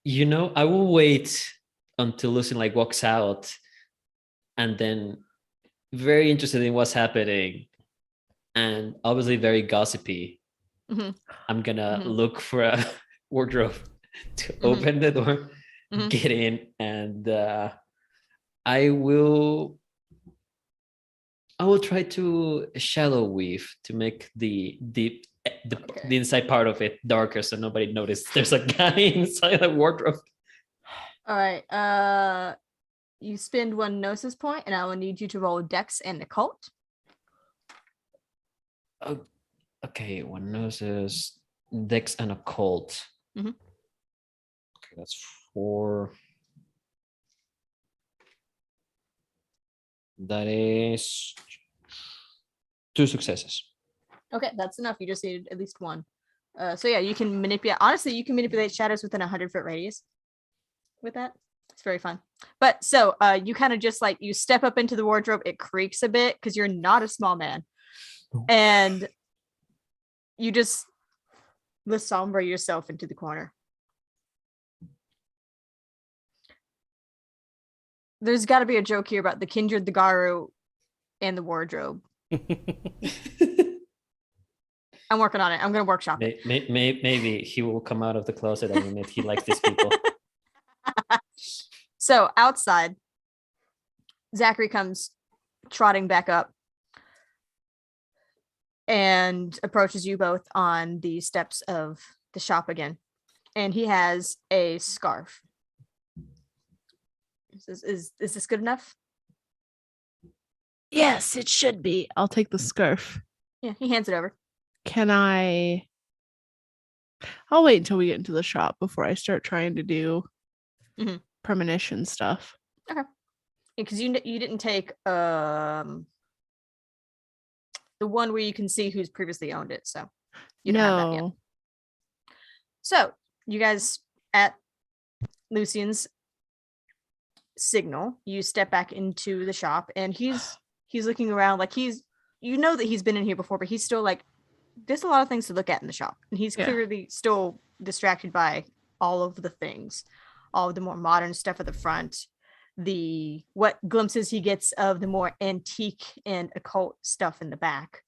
I will wait until Lucian walks out, and then very interested in what's happening, and obviously very gossipy. I'm gonna look for a wardrobe to open the door, get in, and I will try to shadow weave to make the inside part of it darker so nobody noticed there's a guy inside the wardrobe. All right. You spend 1 gnosis point, and I will need you to roll Dex and Occult. Okay, 1 gnosis, Dex, and Occult. Okay, that's 4. That is 2 successes. Okay, that's enough. You just needed at least 1. So yeah, you can manipulate. Honestly, you can manipulate shadows within 100-foot radius. With that, it's very fun. But so you kind of just you step up into the wardrobe. It creaks a bit because you're not a small man, and you just somber yourself into the corner. There's got to be a joke here about the kindred, the Garu, and the wardrobe. I'm working on it. I'm going to workshop it. Maybe he will come out of the closet and admit he likes these people. So outside, Zachary comes trotting back up and approaches you both on the steps of the shop again. And he has a scarf. Is this good enough? Yes, it should be. I'll take the scarf. Yeah, he hands it over. Can I? I'll wait until we get into the shop before I start trying to do premonition stuff. Okay. Because you didn't take the one where you can see who's previously owned it, so you don't have that yet. So you guys at Lucian's signal, you step back into the shop, and he's looking around like you know that he's been in here before, but he's still like, there's a lot of things to look at in the shop, and he's clearly still distracted by all of the things, all of the more modern stuff at the front, what glimpses he gets of the more antique and occult stuff in the back,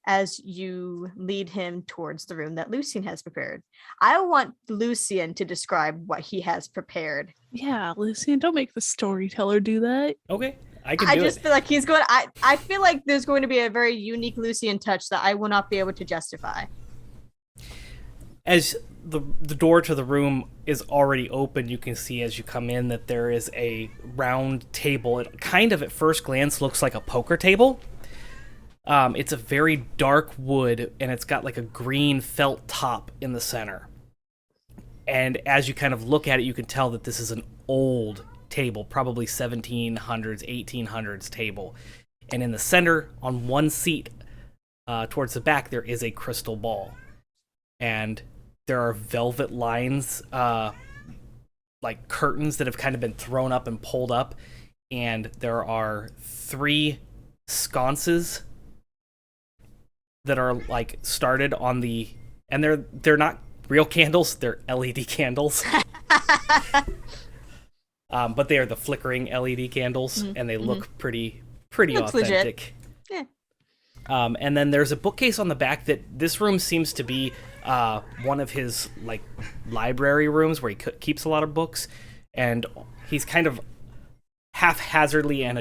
as you lead him towards the room that Lucian has prepared. I want Lucian to describe what he has prepared. Yeah, Lucian, don't make the storyteller do that. Okay, I can do it. I just feel like he's going. I feel like there's going to be a very unique Lucian touch that I will not be able to justify. As the door to the room is already open, you can see as you come in that there is a round table. It kind of at first glance looks like a poker table. It's a very dark wood, and it's got like a green felt top in the center. And as you kind of look at it, you can tell that this is an old table, probably 1700s, 1800s table. And in the center, on one seat towards the back, there is a crystal ball. And there are velvet lines, like curtains that have kind of been thrown up and pulled up. And there are 3 sconces that are like started on the, and they're not real candles, they're LED candles. But they are the flickering LED candles, and they look pretty Looks authentic. Legit. Yeah. And then there's a bookcase on the back that this room seems to be one of his like library rooms where he keeps a lot of books, and he's kind of haphazardly and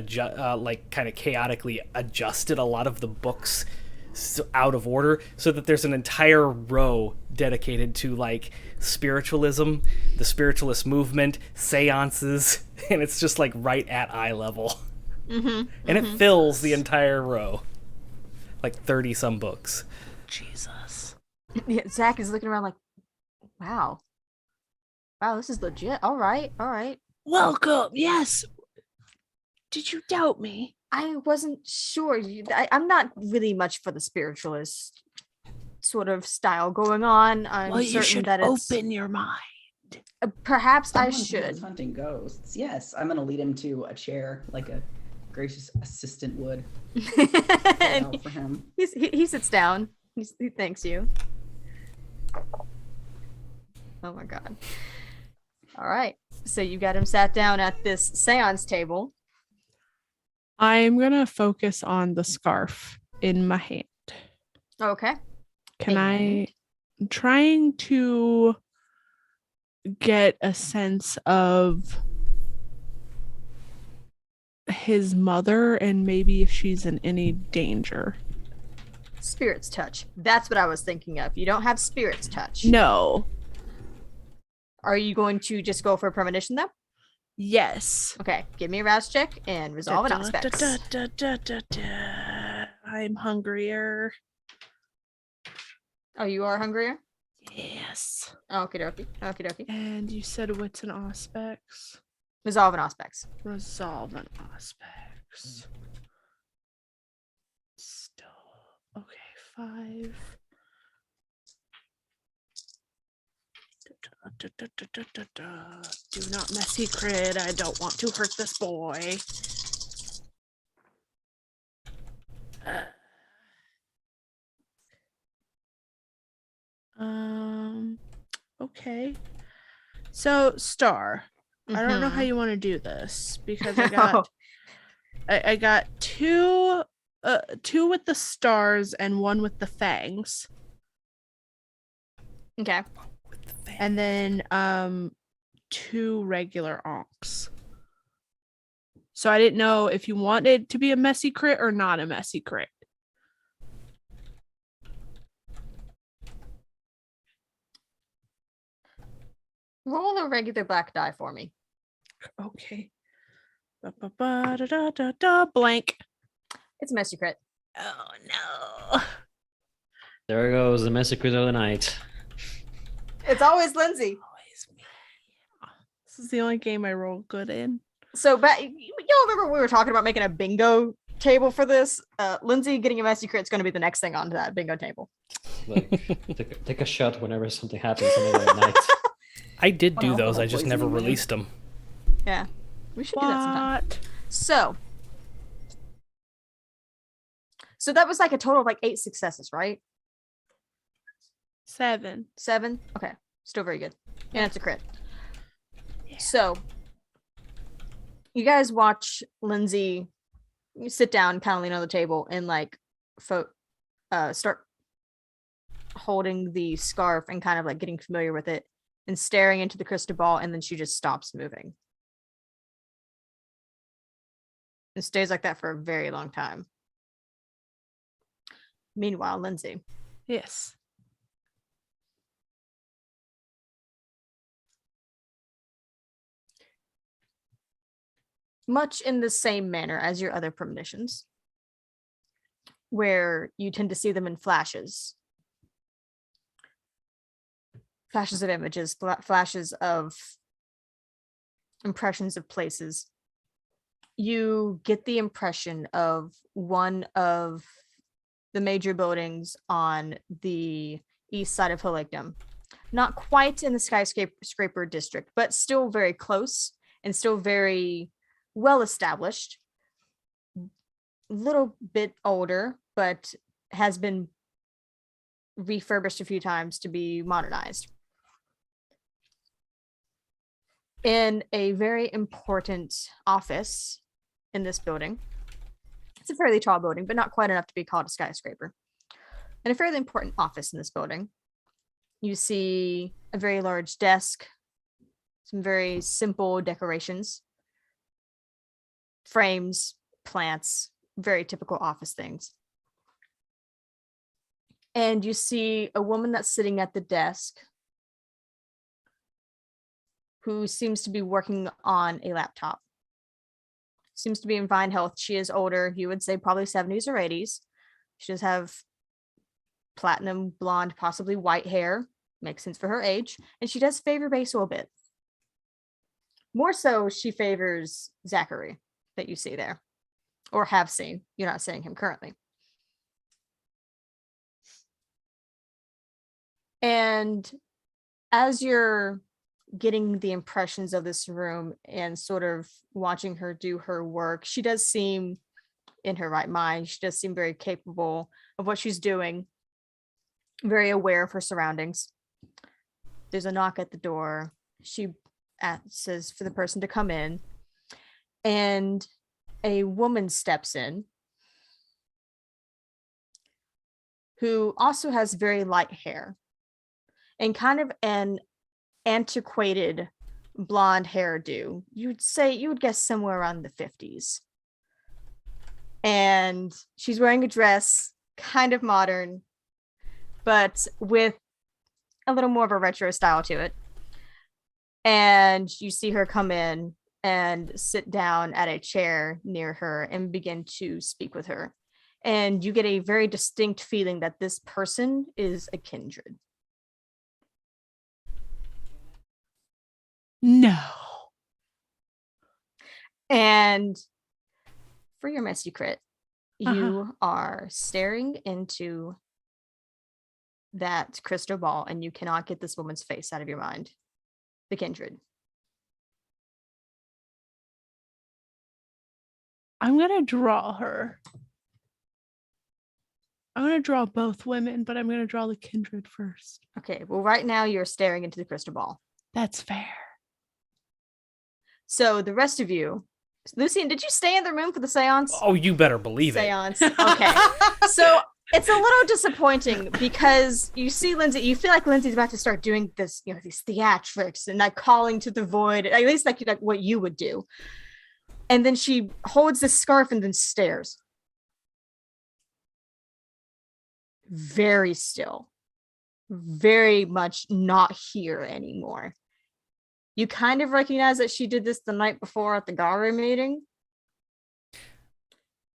like kind of chaotically adjusted a lot of the books out of order, so that there's an entire row dedicated to like spiritualism, the spiritualist movement, seances, and it's just like right at eye level. And it fills the entire row, like 30 some books. Jesus. Yeah, Zach is looking around like, wow, this is legit. All right. Welcome. Yes. Did you doubt me? I wasn't sure. I'm not really much for the spiritualist sort of style going on. I'm you certain should that it's open your mind. Perhaps I Someone who should. is hunting ghosts. Yes, I'm gonna lead him to a chair, like a gracious assistant would. And for him. He sits down. He thanks you. Oh my god. All right. So you got him sat down at this seance table. I'm gonna focus on the scarf in my hand. Okay. I'm trying to get a sense of his mother and maybe if she's in any danger. Spirit's touch. That's what I was thinking of. You don't have spirit's touch. No. Are you going to just go for a premonition though? Yes. Okay, give me a rouse check and resolve an aspects. I'm hungrier. Oh, you are hungrier? Yes. Okie dokie. And you said what's an aspects? Resolve an aspects. Resolve an aspects. Still. Okay, 5. Do not messy crit. I don't want to hurt this boy. Okay. So Star, I don't know how you want to do this because I got two with the stars and one with the fangs. Okay. And then 2 regular onks. So I didn't know if you wanted to be a messy crit or not a messy crit. Roll a regular black die for me. Okay. Blank. It's a messy crit. Oh no. There goes the messy crit of the night. It's always Lindsay. This is the only game I roll good in. So, y'all remember we were talking about making a bingo table for this? Lindsay getting a messy crit is going to be the next thing onto that bingo table. Like, take a shot whenever something happens on the night. I did do those. I just never released them. Yeah, we should do that sometime. So that was like a total of like 8 successes, right? 7. 7? Okay, still very good. And it's a crit. Yeah. So you guys watch Lindsay sit down, kind of lean on the table, and like start holding the scarf and kind of like getting familiar with it and staring into the crystal ball, and then she just stops moving. It stays like that for a very long time. Meanwhile, Lindsay. Yes. Much in the same manner as your other premonitions, where you tend to see them in flashes of images, flashes of impressions of places. You get the impression of one of the major buildings on the east side of Heligdom. Not quite in the skyscraper district, but still very close and still very well established. Little bit older, but has been refurbished a few times to be modernized. In a very important office in this building, it's a fairly tall building, but not quite enough to be called a skyscraper. In a fairly important office in this building, you see a very large desk, some very simple decorations, frames, plants, very typical office things. And you see a woman that's sitting at the desk who seems to be working on a laptop. Seems to be in fine health. She is older. You would say probably 70s or 80s. She does have platinum blonde, possibly white hair. Makes sense for her age. And she does favor Basil a bit. More so, she favors Zachary that you see there. Or have seen. You're not seeing him currently. And as you're getting the impressions of this room and sort of watching her do her work, she does seem in her right mind. She does seem very capable of what she's doing, very aware of her surroundings. There's a knock at the door. She says for the person to come in, and a woman steps in who also has very light hair and kind of an antiquated blonde hairdo. You would guess somewhere around the 50s. And she's wearing a dress, kind of modern, but with a little more of a retro style to it. And you see her come in and sit down at a chair near her and begin to speak with her. And you get a very distinct feeling that this person is a kindred. No. And for your messy crit, you are staring into that crystal ball and you cannot get this woman's face out of your mind. The kindred. I'm going to draw her. I'm going to draw both women, but I'm going to draw the kindred first. Okay, well, right now you're staring into the crystal ball. That's fair. So the rest of you, Lucian, did you stay in the room for the seance? Oh, you better believe seance. Okay. So it's a little disappointing because you see Lindsay, you feel like Lindsay's about to start doing this, these theatrics and like calling to the void, at least like what you would do. And then she holds the scarf and then stares. Very still. Very much not here anymore. You kind of recognize that she did this the night before at the Garu meeting.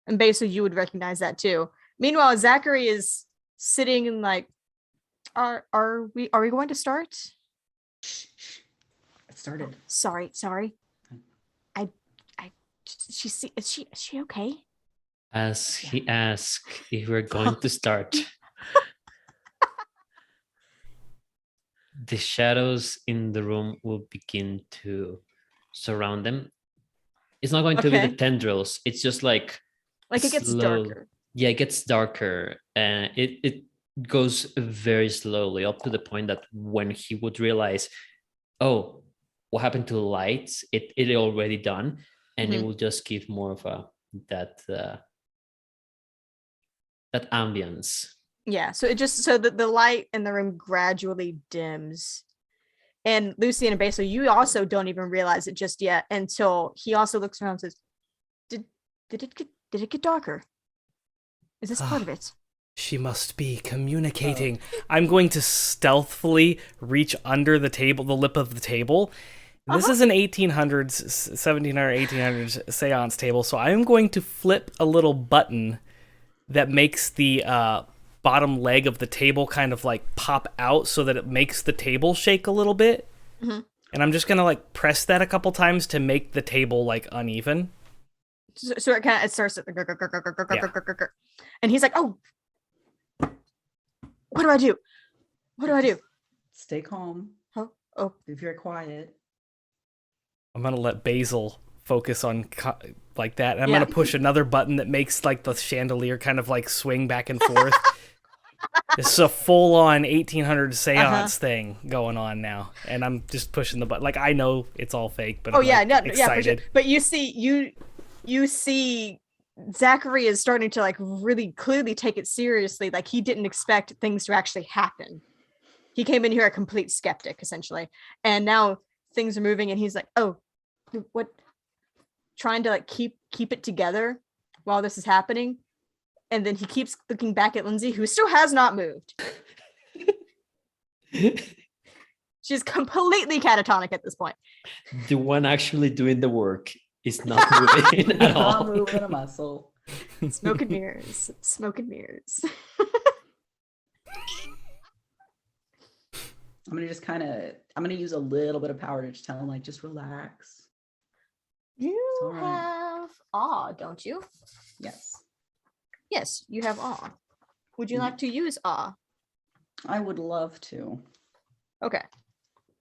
And Basil, you would recognize that too. Meanwhile, Zachary is sitting and like, are we going to start? It started. Sorry. I is she okay? As he asks if we're going to start, the shadows in the room will begin to surround them. It's not going to be the tendrils. It's just like it gets darker. Yeah, it gets darker. And it goes very slowly up to the point that when he would realize, oh, what happened to the lights? It already done. And it will just give more of that ambience. Yeah, so it just so that the light in the room gradually dims. And Lucy and Basil, you also don't even realize it just yet until he also looks around and says, Did it get darker? Is this part of it? She must be communicating. I'm going to stealthily reach under the table, the lip of the table. This is an 1800s, 1700s, 1800s seance table, so I'm going to flip a little button that makes the bottom leg of the table kind of like pop out so that it makes the table shake a little bit. And I'm just going to like press that a couple times to make the table like uneven. So it starts at and he's like, oh, what do I do? What do I do? Stay calm. Oh. Be very quiet. I'm going to let Basil focus on like that. And I'm going to push another button that makes like the chandelier kind of like swing back and forth. This is a full-on 1800 seance thing going on now. And I'm just pushing the button. Like, I know it's all fake, but excited. Yeah, for sure. But you see Zachary is starting to like really clearly take it seriously. Like he didn't expect things to actually happen. He came in here a complete skeptic, essentially. And now things are moving and he's like, oh, what? Trying to like keep it together while this is happening. And then he keeps looking back at Lindsay, who still has not moved. She's completely catatonic at this point. The one actually doing the work is not moving at all. Not moving a muscle. Smoke and mirrors. Smoke and mirrors. I'm gonna use a little bit of power to just tell him, like, just relax. You have awe, don't you? Yes, you have awe. Would you like to use awe? I would love to. Okay.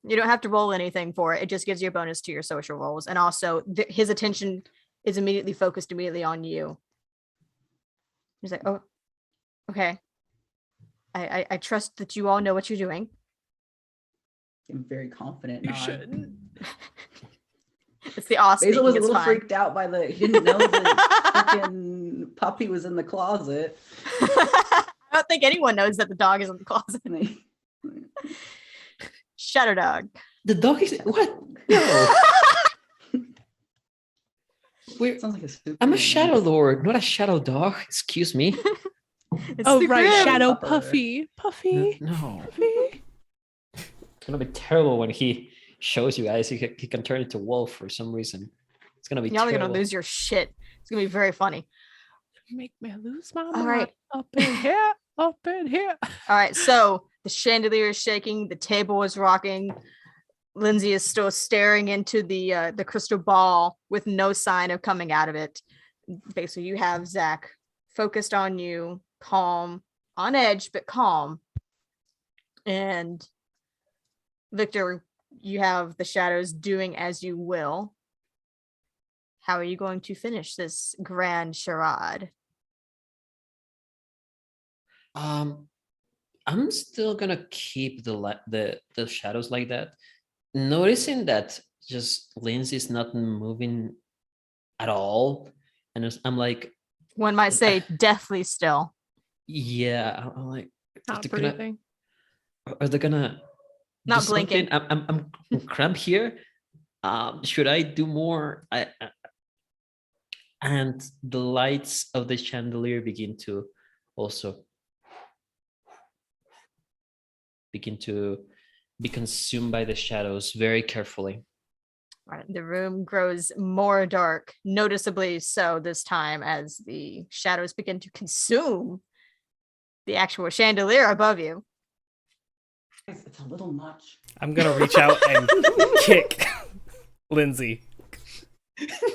You don't have to roll anything for it. It just gives you a bonus to your social rolls. And also, his attention is immediately focused on you. He's like, oh, okay. I trust that you all know what you're doing. I'm very confident. You shouldn't. It's the awesome. Basil was a little freaked out by he didn't know the freaking puppy was in the closet. I don't think anyone knows that the dog is in the closet. Shadow dog. The dog is what? No. Sounds like a super I'm a shadow lord, not a shadow dog. Excuse me. Oh right, grim. Shadow Puffy. No. Puffy. It's gonna be terrible when he shows you guys he can turn into wolf for some reason. It's gonna be Y'all are terrible. gonna lose your shit. It's gonna be very funny. Make me lose my mind. All right. Up in here. Up in here. All right, so the chandelier is shaking, the table is rocking. Lindsay is still staring into the crystal ball with no sign of coming out of it. Basically, you have Zach focused on you, calm, on edge, but calm. And Victor, you have the shadows doing as you will. How are you going to finish this grand charade? I'm still gonna keep the shadows like that. Noticing that just Lindsay's not moving at all, and I'm like, one might say deathly still. Yeah, I'm like, Not breathing. Are they gonna not do blinking? I'm cramped here. Should I do more? And the lights of the chandelier begin to be consumed by the shadows very carefully. Right, the room grows more dark, noticeably so this time as the shadows begin to consume the actual chandelier above you. It's a little much. I'm gonna reach out and kick Lindsay.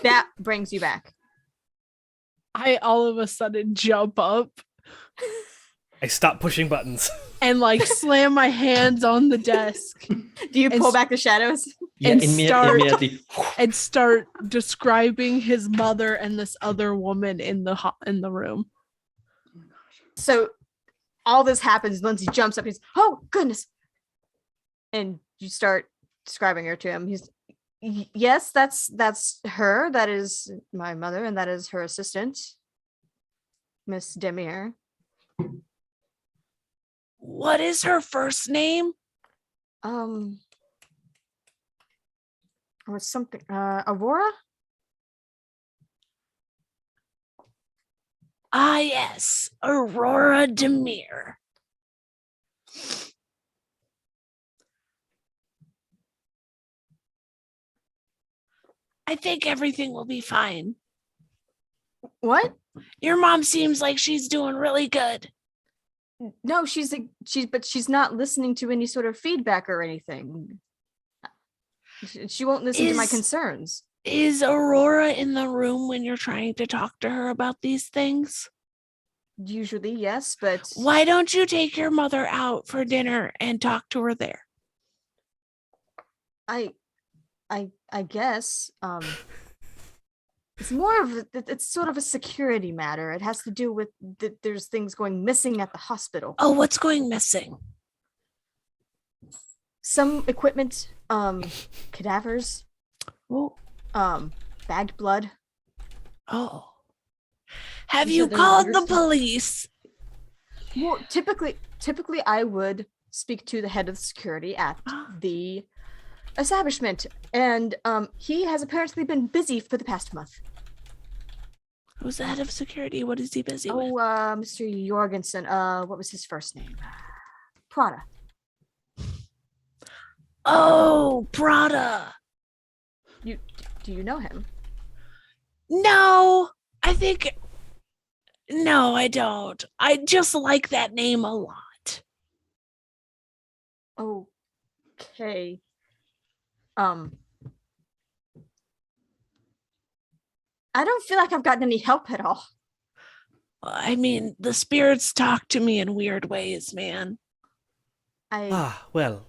That brings you back. I all of a sudden jump up I stop pushing buttons. and like slam my hands on the desk. Do you pull back the shadows? Yeah, immediately. And start describing his mother and this other woman in the room. So all this happens. Lindsay jumps up. He's, oh goodness, and you start describing her to him. He's, yes, that's her. That is my mother, and that is her assistant, Miss Demire. What is her first name? Or something. Aurora. Ah, yes, Aurora Demire. I think everything will be fine. What? Your mom seems like she's doing really good. No, but she's not listening to any sort of feedback or anything. She won't listen to my concerns. Is Aurora in the room when you're trying to talk to her about these things? Usually, yes, but why don't you take your mother out for dinner and talk to her there? I guess it's more of it's sort of a security matter. It has to do with there's things going missing at the hospital. Oh, what's going missing? Some equipment, cadavers. Oh. Bagged blood. Oh. Have you called the police? Well, typically I would speak to the head of security at the establishment, and he has apparently been busy for the past month. Who's the head of security? What is he busy with? Mr. Jorgensen. What was his first name? Prada. Oh, Prada. Do you know him? No, no, I don't. I just like that name a lot. Okay. I don't feel like I've gotten any help at all. I mean, the spirits talk to me in weird ways, man. Well.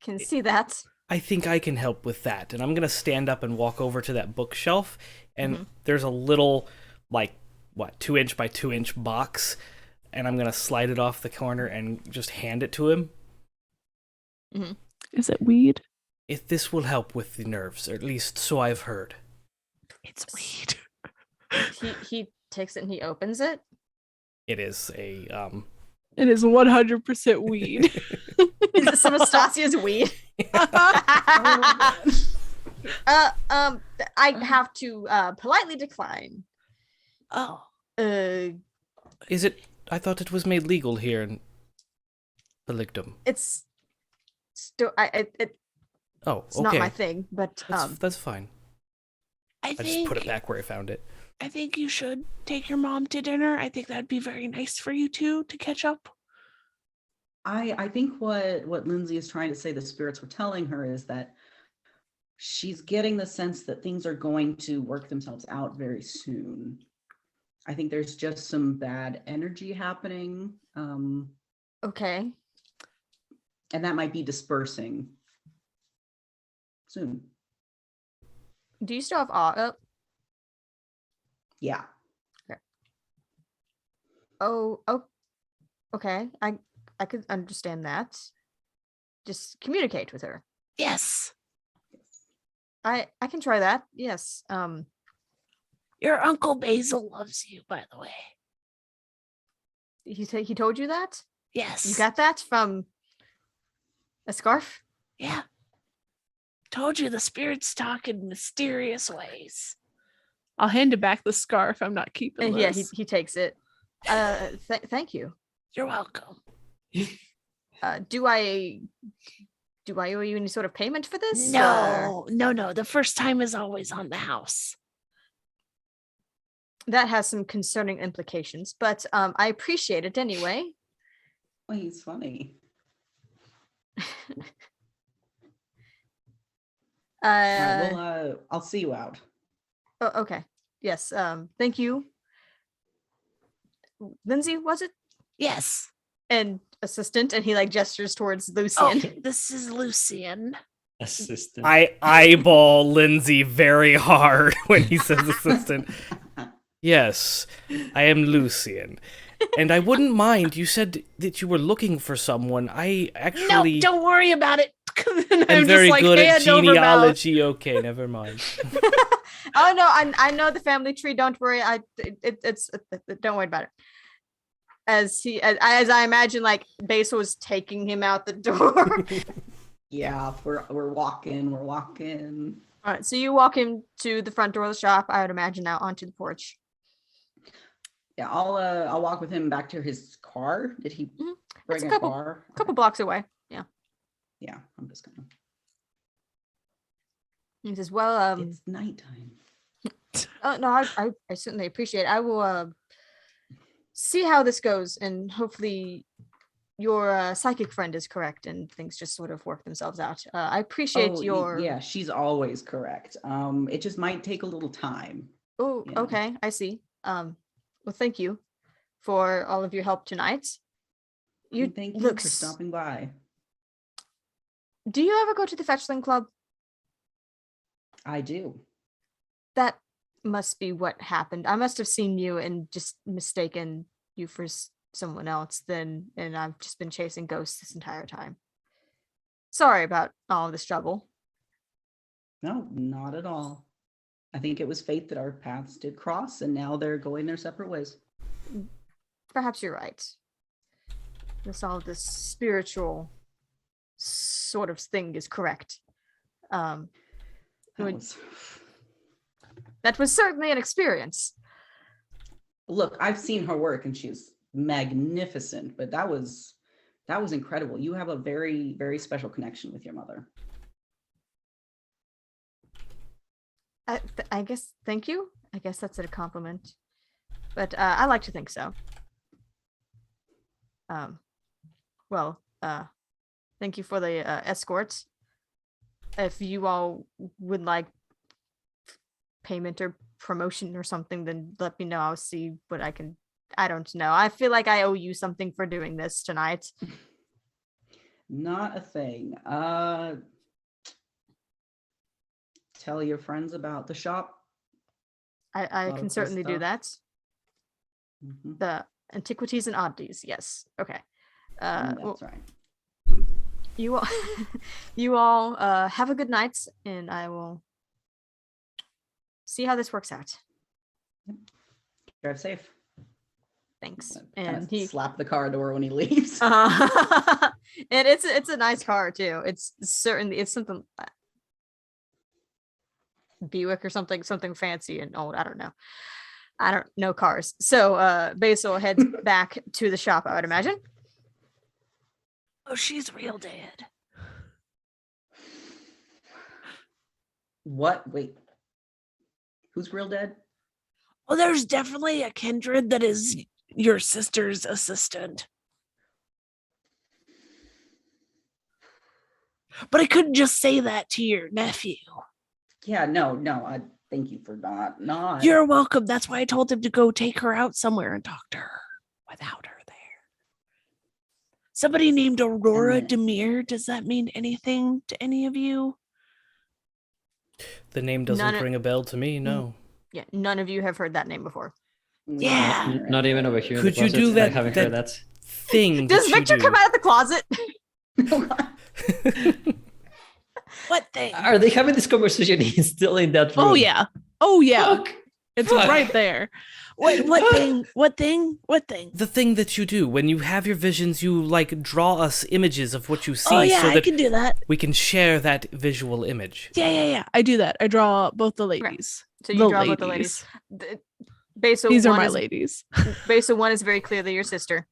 Can see that. I think I can help with that. And I'm going to stand up and walk over to that bookshelf. And there's a little, 2-inch by 2-inch box. And I'm going to slide it off the corner and just hand it to him. Mm-hmm. Is it weed? If this will help with the nerves, or at least so I've heard. It's weed. He takes it and he opens it. It is a, It is 100% weed. Is it some Astasia's weed? I have to politely decline. Oh. Is it? I thought it was made legal here in Heligdom. It's still it's not my thing, but that's fine. I just put it back where I found it. I think you should take your mom to dinner. I think that'd be very nice for you two to catch up. I think what Lindsay is trying to say the spirits were telling her is that she's getting the sense that things are going to work themselves out very soon. I think there's just some bad energy happening. Okay. And that might be dispersing soon. Do you still have awe up? Yeah. Okay. Okay. I could understand that. Just communicate with her. Yes. I can try that. Yes. Your Uncle Basil loves you, by the way. He told you that? Yes. You got that from a scarf? Yeah. Told you the spirits talk in mysterious ways. I'll hand it back the scarf. I'm not keeping this. Yeah, he takes it. Thank you. You're welcome. Do I Do I owe you any sort of payment for this? No. The first time is always on the house. That has some concerning implications, but I appreciate it anyway. Well, he's funny. All right, well, I'll see you out. Oh, okay. Yes. Thank you. Lindsay, was it? Yes. And assistant, and he like gestures towards Lucian. Oh, this is Lucian. Assistant. I eyeball Lindsay very hard when he says assistant. Yes, I am Lucian. And I wouldn't mind, you said that you were looking for someone. I actually... No, don't worry about it. I'm very good at genealogy. Okay, never mind. Oh no, I know the family tree. Don't worry. It's don't worry about it. As I imagine, like Basil was taking him out the door. Yeah, we're walking. All right, so you walk him to the front door of the shop. I would imagine now onto the porch. Yeah, I'll walk with him back to his car. Did he bring a car? A couple blocks away. Yeah. Yeah, I'm just gonna. He says, "Well, it's nighttime." Oh no, I certainly appreciate it. I will see how this goes, and hopefully your psychic friend is correct, and things just sort of work themselves out. I appreciate your. Yeah, she's always correct. It just might take a little time. Oh, okay, I see. Well, thank you for all of your help tonight. Thank you for stopping by. Do you ever go to the Fetchling Club? I do. That must be what happened. I must have seen you and just mistaken you for someone else then, and I've just been chasing ghosts this entire time. Sorry about all this trouble. No, not at all. I think it was fate that our paths did cross, and now they're going their separate ways. Perhaps you're right. This spiritual sort of thing is correct. That was certainly an experience. Look, I've seen her work and she's magnificent, but that was incredible. You have a very, very special connection with your mother. I guess, thank you. I guess that's a compliment. But I like to think so. Thank you for the escort. If you all would like payment or promotion or something, then let me know. I'll see what I can. I don't know. I feel like I owe you something for doing this tonight. Not a thing. Tell your friends about the shop. I can certainly do that. Mm-hmm. The antiquities and oddities. Yes. Okay. That's right. You all have a good night, and I will see how this works out. Drive safe. Thanks. And he slap the car door when he leaves. And it's a nice car too. It's something Buick or something fancy and old. I don't know cars. So Basil heads back to the shop, I would imagine. Oh, she's real dead. What? Wait. Who's real dead? Well, there's definitely a kindred that is your sister's assistant. But I couldn't just say that to your nephew. Yeah, no. I thank you for not. You're welcome. That's why I told him to go take her out somewhere and talk to her without her there. Somebody named Aurora Demire. Does that mean anything to any of you? The name doesn't ring a bell to me, no. Yeah, none of you have heard that name before. Yeah. Not even over here. Could you do that? I haven't heard that thing. Does Victor come out of the closet? What thing? Are they having this conversation? He's still in that room. Oh yeah. Fuck. It's right there. What thing? What thing? The thing that you do when you have your visions, you like draw us images of what you see. Oh yeah, so that I can do that. We can share that visual image. Yeah. I do that. I draw both the ladies. So you draw both the ladies. These are my ladies. Basil 1 is very clearly your sister.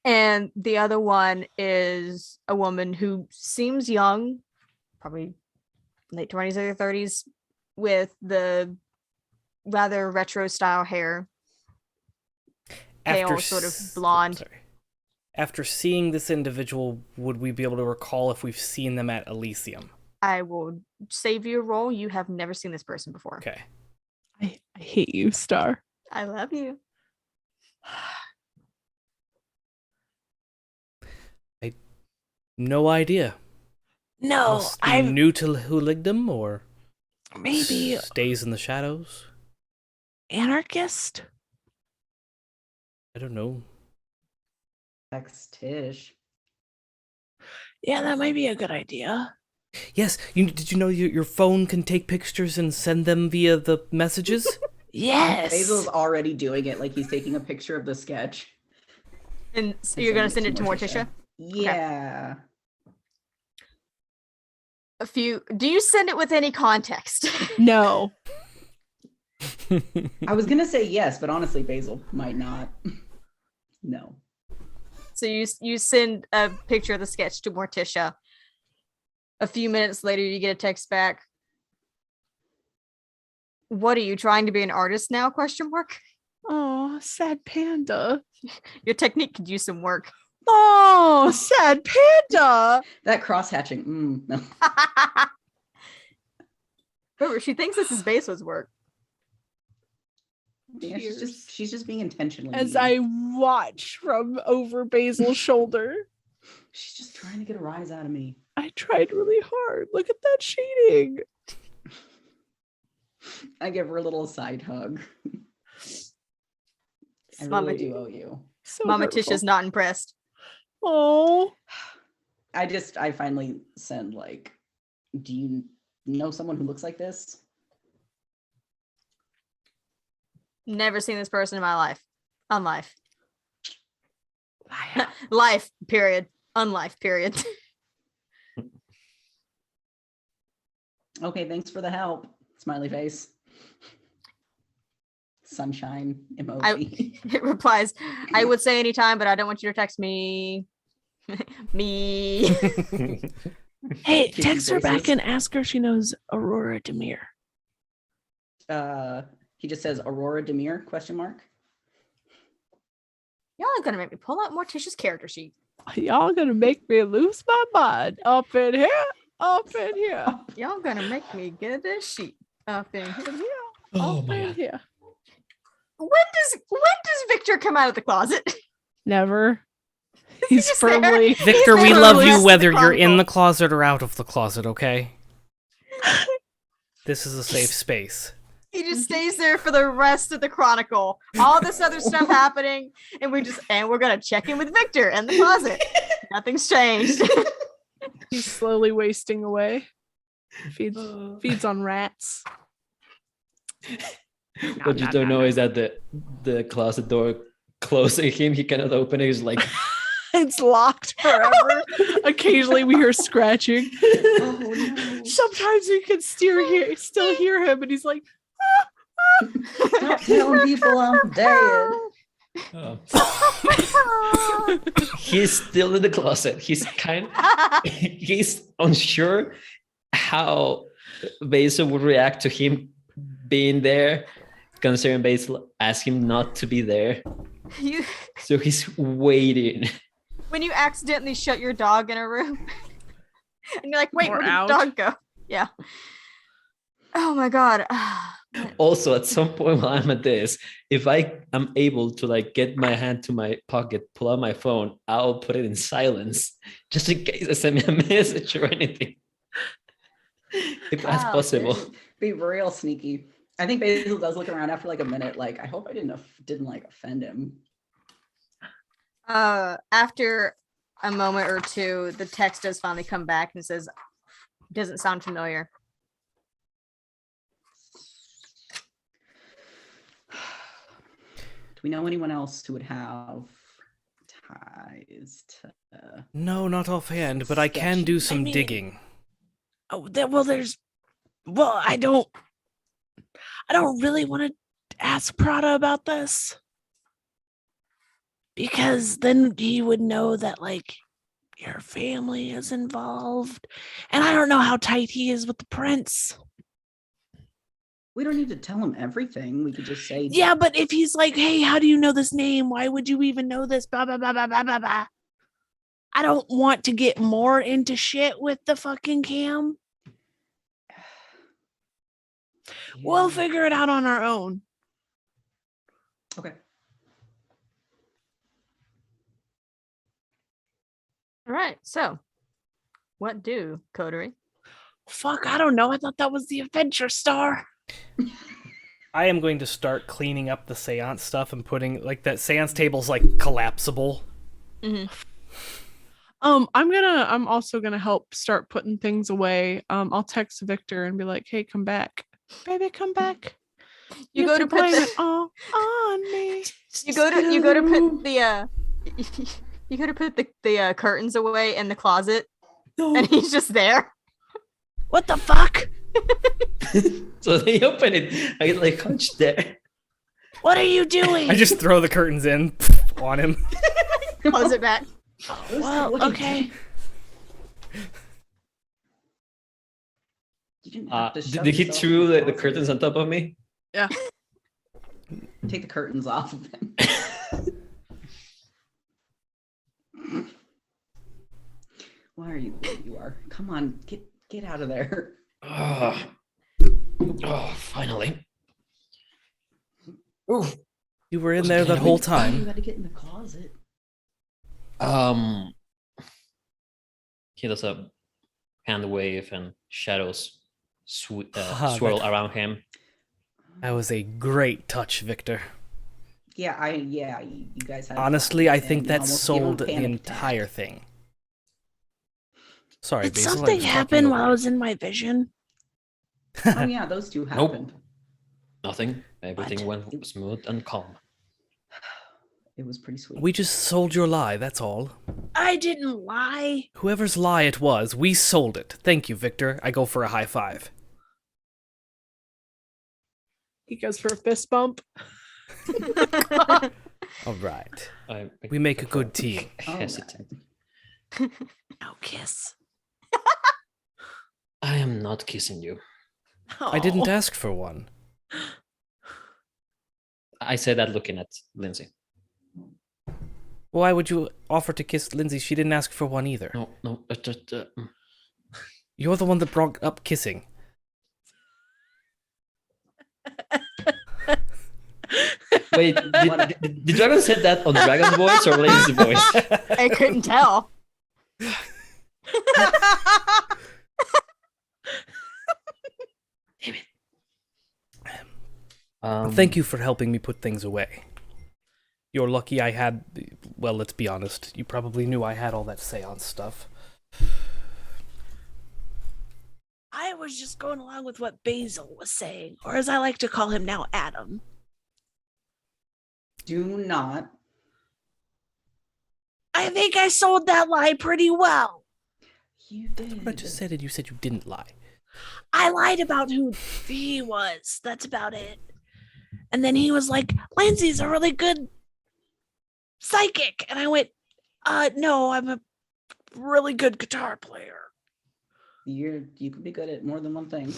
And the other one is a woman who seems young, probably late 20s or 30s, with the rather retro style hair. Pale, sort of blonde. After seeing this individual, would we be able to recall if we've seen them at Elysium? I will save you a roll. You have never seen this person before. Okay. I hate you, Star. I love you. No idea. No, I'm new to Heligdom, or maybe stays in the shadows. Anarchist. I don't know. Text Tish. Yeah, that might be a good idea. Yes, did you know your phone can take pictures and send them via the messages? Yes. Basil's already doing it, like he's taking a picture of the sketch. And so you're going to send it to Morticia? Yeah. Okay. Do you send it with any context? No. I was gonna say yes, but honestly, Basil might not. No. So you send a picture of the sketch to Morticia. A few minutes later, you get a text back. What are you trying to be an artist now? ? Oh, sad panda. Your technique could use some work. Oh, sad panda. That cross-hatching. No. Remember, she thinks this is Basil's work. Yeah, she's just being intentionally As mean. I watch from over Basil's shoulder. She's just trying to get a rise out of me. I tried really hard. Look at that shading. I give her a little side hug. I really do owe you. So Mama hurtful. Tisha's not impressed. Oh. I finally send like, do you know someone who looks like this? Never seen this person in my life. Unlife. Life, period. Unlife, period. Okay, thanks for the help. Smiley face. Sunshine emoji. It replies, I would say anytime, but I don't want you to text me. Me. Hey, text her back and ask her if she knows Aurora Demire. He just says Aurora Demire ? Y'all are gonna make me pull out Morticia's character sheet. Y'all gonna make me lose my mind. Up in here. Up in here. Y'all gonna make me get this sheet up in here. Up in here. When does Victor come out of the closet? Never. He's firmly. Victor, we love you whether you're in the closet or out of the closet, okay? This is a safe space. He just stays there for the rest of the chronicle. All this other stuff happening, and we're gonna check in with Victor in the closet. Nothing's changed. He's slowly wasting away. Feeds on rats. What you don't know is that the closet door closing him, he cannot open it. He's like, It's locked forever. Occasionally we hear scratching. Oh, no. Sometimes we can still hear him, and he's like, Stop telling people I'm dead. he's still in the closet. He's he's unsure how Basil would react to him being there, considering Basil asked him not to be there. So he's waiting. When you accidentally shut your dog in a room, and you're like, wait, where did the dog go? Yeah. Oh my god. Also, at some point while I'm at this, if I am able to like get my hand to my pocket, pull out my phone, I'll put it in silence just in case I send me a message or anything. If that's possible. Be real sneaky. I think Basil does look around after like a minute, like, I hope I didn't like offend him. After a moment or two, the text does finally come back and says, doesn't sound familiar. Do we know anyone else who would have ties to... No, not offhand, but I can do some digging. Oh, I don't really want to ask Prada about this. Because then he would know that, like, your family is involved. And I don't know how tight he is with the prince. We don't need to tell him everything. We could just say, Yeah, but if he's like, hey, how do you know this name? Why would you even know this? Blah, blah, blah, blah, blah, blah, blah. I don't want to get more into shit with the fucking Cam. Yeah. We'll figure it out on our own. Okay. All right. So, what do Coterie? Fuck, I don't know. I thought that was the adventure star. I am going to start cleaning up the seance stuff and putting, like, that seance table's like collapsible. Mm-hmm. I'm also gonna help start putting things away. I'll text Victor and be like, hey, come back. Baby, come back. You go to put blame the- it all on me. You go to put the you go to put the curtains away in the closet, and he's just there. What the fuck? So they open it. I get like hunched there. What are you doing? I just throw the curtains in on him. Close it back. Well, okay. You didn't have to shove Did he yourself threw in the closet. curtains on top of me? Yeah. Take the curtains off of them. Why are you where you are? Come on, get out of there. Oh, finally. Ooh. You were in Was there gonna that whole be- You time. gotta get in the closet. He does a hand wave and shadows Ah, swirl that- around him. That was a great touch, Victor. Yeah, you guys had Honestly, fun I think and that almost gave him a sold the panic attack. entire thing. Sorry, Did Basil. I something was talking happen over while I you. was in my vision? Oh yeah, those two Nope. happened. Nothing. Everything What? went smooth and calm. It was pretty sweet. We just sold your lie, that's all. I didn't lie. Whoever's lie it was, we sold it. Thank you, Victor. I go for a high five. He goes for a fist bump. All right. I We make a good team. hesitant. No kiss. I am not kissing you. I didn't Oh. ask for one. I said that looking at Lindsay. Why would you offer to kiss Lindsay? She didn't ask for one either. No. You're the one that brought up kissing. Wait, did Dragon said that on Dragon's voice or Lindsay's voice? I couldn't tell. Thank you for helping me put things away. You're lucky I had... Well, let's be honest. You probably knew I had all that seance stuff. I was just going along with what Basil was saying, or as I like to call him now, Adam. Do not. I think I sold that lie pretty well. You did. I just said it. You said you didn't lie. I lied about who he was. That's about it. And then he was like, Lindsay's a really good psychic. And I went, no, I'm a really good guitar player. You can be good at more than one thing.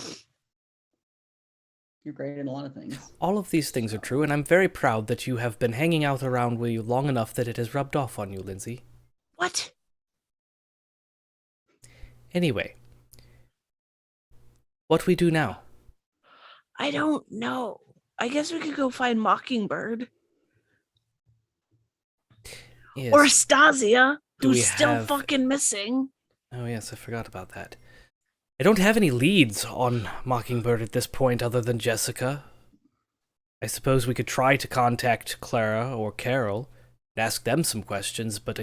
You're great at a lot of things. All of these things are true, and I'm very proud that you have been hanging out around with you long enough that it has rubbed off on you, Lindsay. What? Anyway. What we do now? I don't know. I guess we could go find Mockingbird. Yes. Or Stasia, Do we who's still have- fucking missing. Oh yes, I forgot about that. I don't have any leads on Mockingbird at this point other than Jessica. I suppose we could try to contact Clara or Carol and ask them some questions, but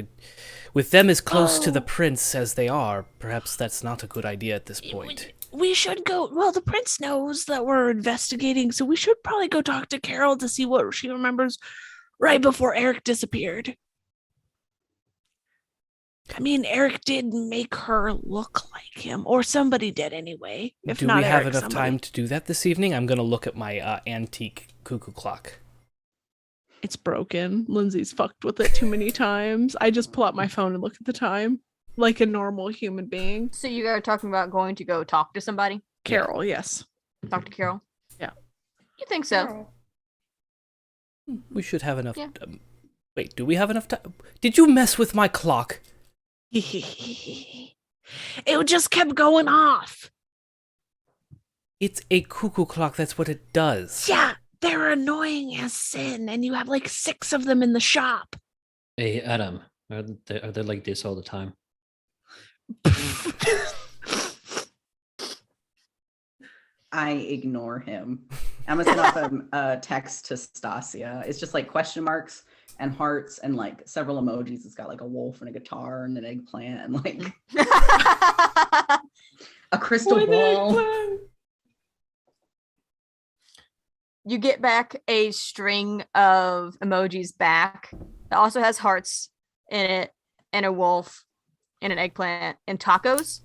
with them as close to the prince as they are, perhaps that's not a good idea at this point. We should go. Well, the prince knows that we're investigating, so we should probably go talk to Carol to see what she remembers right before Eric disappeared. I mean, Eric did make her look like him, or somebody did anyway. If Do not we have Eric, enough somebody. time to do that this evening? I'm going to look at my antique cuckoo clock. It's broken. Lindsay's fucked with it too many times. I just pull out my phone and look at the time like a normal human being. So you guys are talking about going to go talk to somebody? Carol, yes. Talk to Carol? Yeah. You think so? We should have enough. Yeah. Wait, do we have enough time? Did you mess with my clock? It just kept going off. It's a cuckoo clock. That's what it does. Yeah, they're annoying as sin, and you have like 6 of them in the shop. Hey, Adam, are they like this all the time? I ignore him. I'm gonna send off a text to Stasia. It's just like question marks and hearts and like several emojis. It's got like a wolf and a guitar and an eggplant and like a crystal ball. You get back a string of emojis back. It also has hearts in it, and a wolf, and an eggplant, and tacos.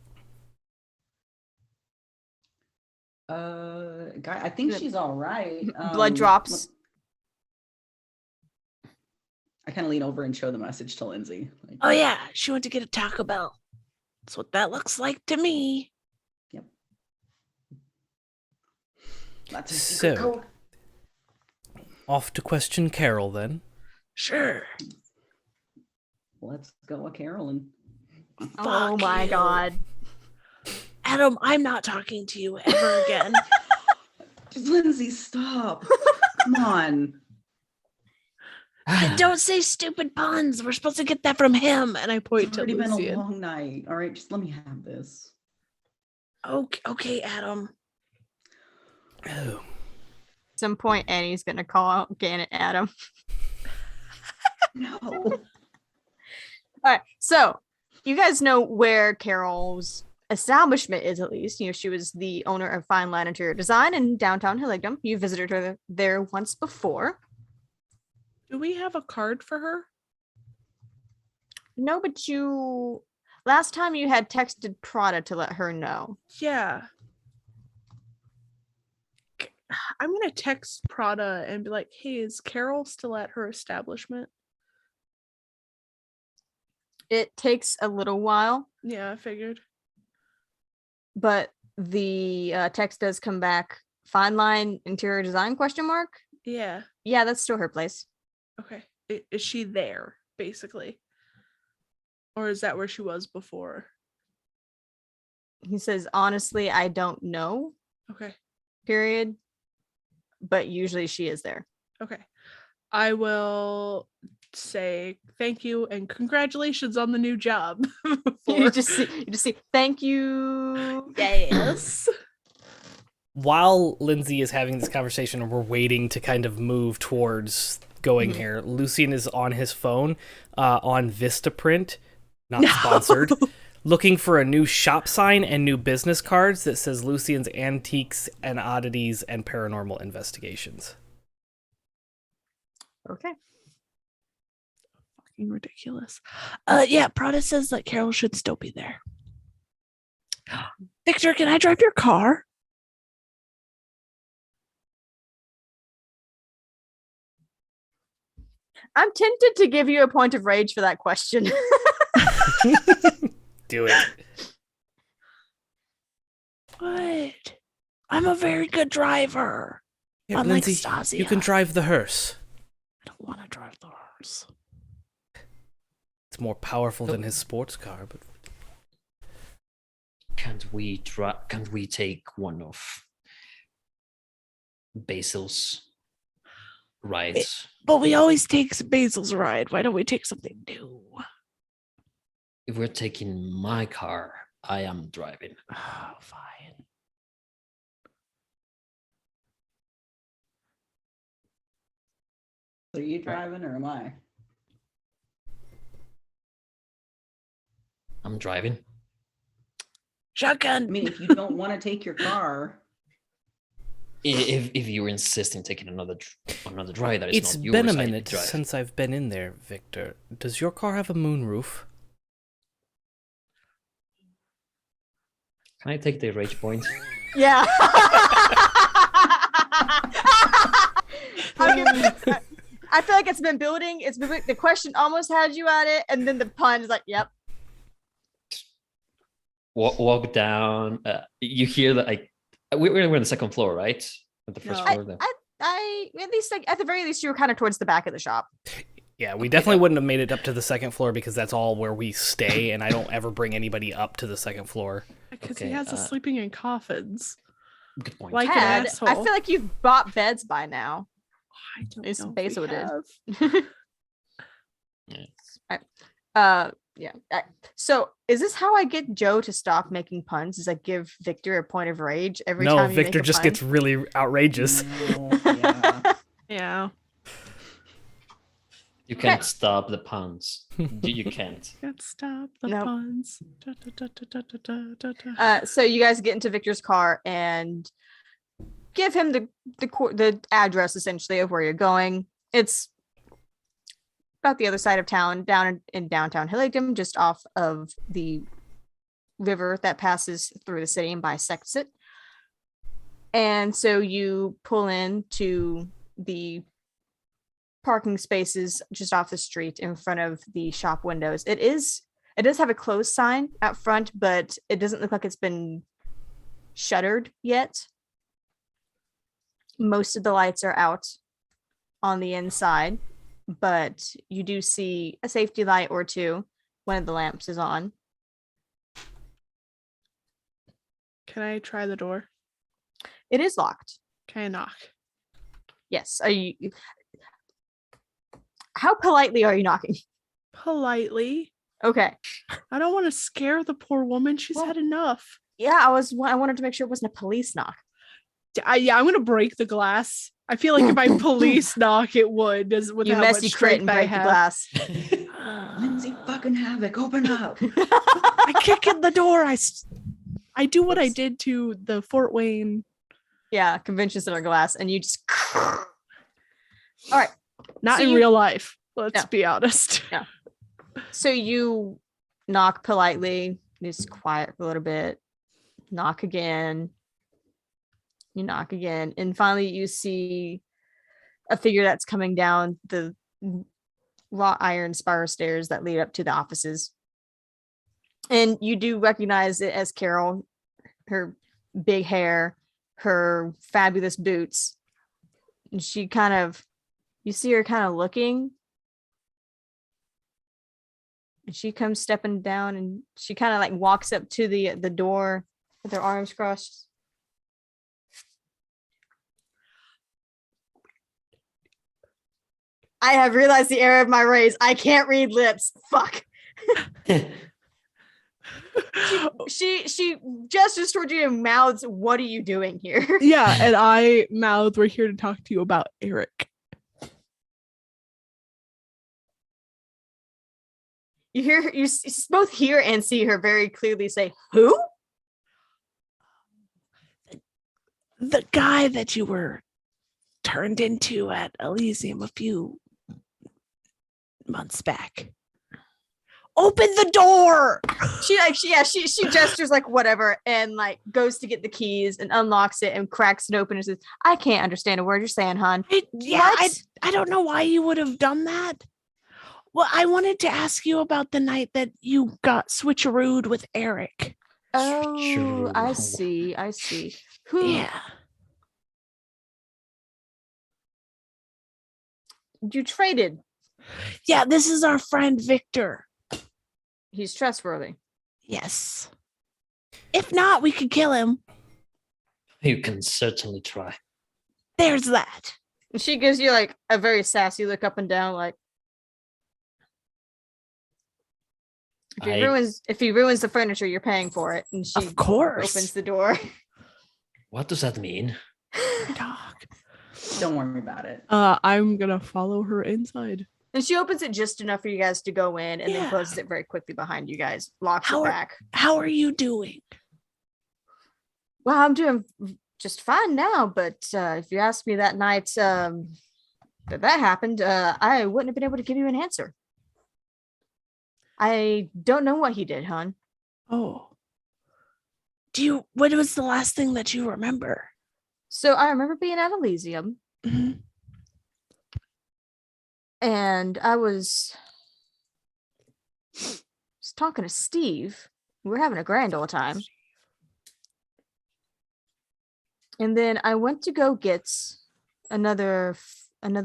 Guy, I think she's all right. Blood drops. I kind of lean over and show the message to Lindsay. Like, Oh yeah, she went to get a Taco Bell. That's what that looks like to me. Yep. That's a secret So, code. off to question Carol then. Sure. Let's go, Carolyn. Oh Fuck my you. god. Adam, I'm not talking to you ever again. Just Lindsay, stop. Come on. Don't say stupid puns. We're supposed to get that from him. And I point It's to already been a Lucian. long night. All right, just let me have this. Okay, Adam. Oh. At some point, Annie's gonna call out Gannett Adam. No. All right, so you guys know where Carol's establishment is, at least. You know, she was the owner of Fine Line Interior Design in downtown Heligdom. You visited her there once before. Do we have a card for her? No, but you last time you had texted Prada to let her know. Yeah. I'm gonna text Prada and be like, hey, is Carol still at her establishment? It takes a little while, Yeah, I figured. but the text does come back. Fine Line Interior Design ? Yeah. Yeah, that's still her place. Okay. Is she there, basically? Or is that where she was before? He says, honestly, I don't know, Okay. period. But usually she is there. Okay. I will say thank you and congratulations on the new job. You just see, thank you. Yes. While Lindsay is having this conversation and we're waiting to kind of move towards going here, Lucian is on his phone on Vistaprint, not sponsored, looking for a new shop sign and new business cards that says Lucian's Antiques and Oddities and Paranormal Investigations. Okay. Fucking ridiculous. Yeah, Prada says that Carol should still be there. Victor, can I drive your car? I'm tempted to give you a point of rage for that question. Do it. What? I'm a very good driver. Yeah, Unlike Lindsay, Stasia. you can drive the hearse. I don't want to drive the horse. It's more powerful than his sports car, but Can't we take one of Basil's rides? But we always take Basil's ride. Why don't we take something new? If we're taking my car, I am driving. Oh, fine. So are you driving or am I? I'm driving. Shotgun. I mean, if you don't want to take your car, If you insist in taking another drive, that is it's not yours. been a I minute drive. since I've been in there, Victor. Does your car have a moonroof? Can I take the rage point? Yeah. I feel like it's been building. The question almost had you at it, and then the pun is like, "Yep." Walk down. You hear that? We're on the second floor, right? At the first floor. I at least like at the very least you were kind of towards the back of the shop. Yeah, we definitely wouldn't have made it up to the second floor because that's all where we stay, and I don't ever bring anybody up to the second floor. Because he has us sleeping in coffins. Good point. Like Ted, an asshole. I feel like you've bought beds by now. I don't It's know if Basil we did. have. Yeah. So is this how I get Joe to stop making puns? Is I give Victor a point of rage every time? No, you Victor make a just pun? gets really outrageous. Yeah. You can't stop the puns. You can't. Can't stop the Nope. puns. Da, da, da, da, da, da, da, da. So you guys get into Victor's car and give him the address essentially of where you're going. It's about the other side of town, down in downtown Heligdom, just off of the river that passes through the city and bisects it. And so you pull into the parking spaces just off the street in front of the shop windows. It does have a closed sign out front, but it doesn't look like it's been shuttered yet. Most of the lights are out on the inside, but you do see a safety light or two. One of the lamps is on. Can I try the door? It is locked. Can I knock? Yes. Are you? How politely are you knocking? Politely. Okay. I don't want to scare the poor woman. She's had enough. Yeah, I wanted to make sure it wasn't a police knock. Yeah, I'm gonna break the glass. I feel like if I police knock, it would. With You how messy much crit strength and I break the have. glass. Lindsay fucking Havoc, open up. I kick in the door. I do what I did to the Fort Wayne. Yeah, convention center glass, and you just. All right. Not So in you- real life. Let's No. be honest. No. So you knock politely, just quiet for a little bit, knock again. You knock again, and finally you see a figure that's coming down the wrought iron spiral stairs that lead up to the offices. And you do recognize it as Carol, her big hair, her fabulous boots. And you see her kind of looking. And she comes stepping down, and she kind of like walks up to the door with her arms crossed. I have realized the error of my raise. I can't read lips. Fuck. she gestures toward you and mouths, "What are you doing here?" Yeah, and I mouth, "We're here to talk to you about Eric." You both hear and see her very clearly say, "Who?" The guy that you were turned into at Elysium a few months back. Open the door. She gestures like whatever, and like goes to get the keys and unlocks it and cracks it open and says, "I can't understand a word you're saying, hon." I don't know why you would have done that. Well, I wanted to ask you about the night that you got switcherooed with Eric. Oh, I see. Who? Yeah. You traded. Yeah, this is our friend Victor. He's trustworthy. Yes. If not, we could kill him. You can certainly try. There's that. And she gives you like a very sassy look up and down, like, if he ruins the furniture, you're paying for it. And she Of course. opens the door. What does that mean? Don't worry about it. I'm gonna follow her inside. And she opens it just enough for you guys to go in, and then Yeah. closes it very quickly behind you guys, locks How it are- back. How are you doing? Well, I'm doing just fine now, but if you asked me that night that happened, I wouldn't have been able to give you an answer. I don't know what he did, hon. Oh. What was the last thing that you remember? So I remember being at Elysium. Mhm. And I was talking to Steve. We were having a grand old time. And then I went to go get another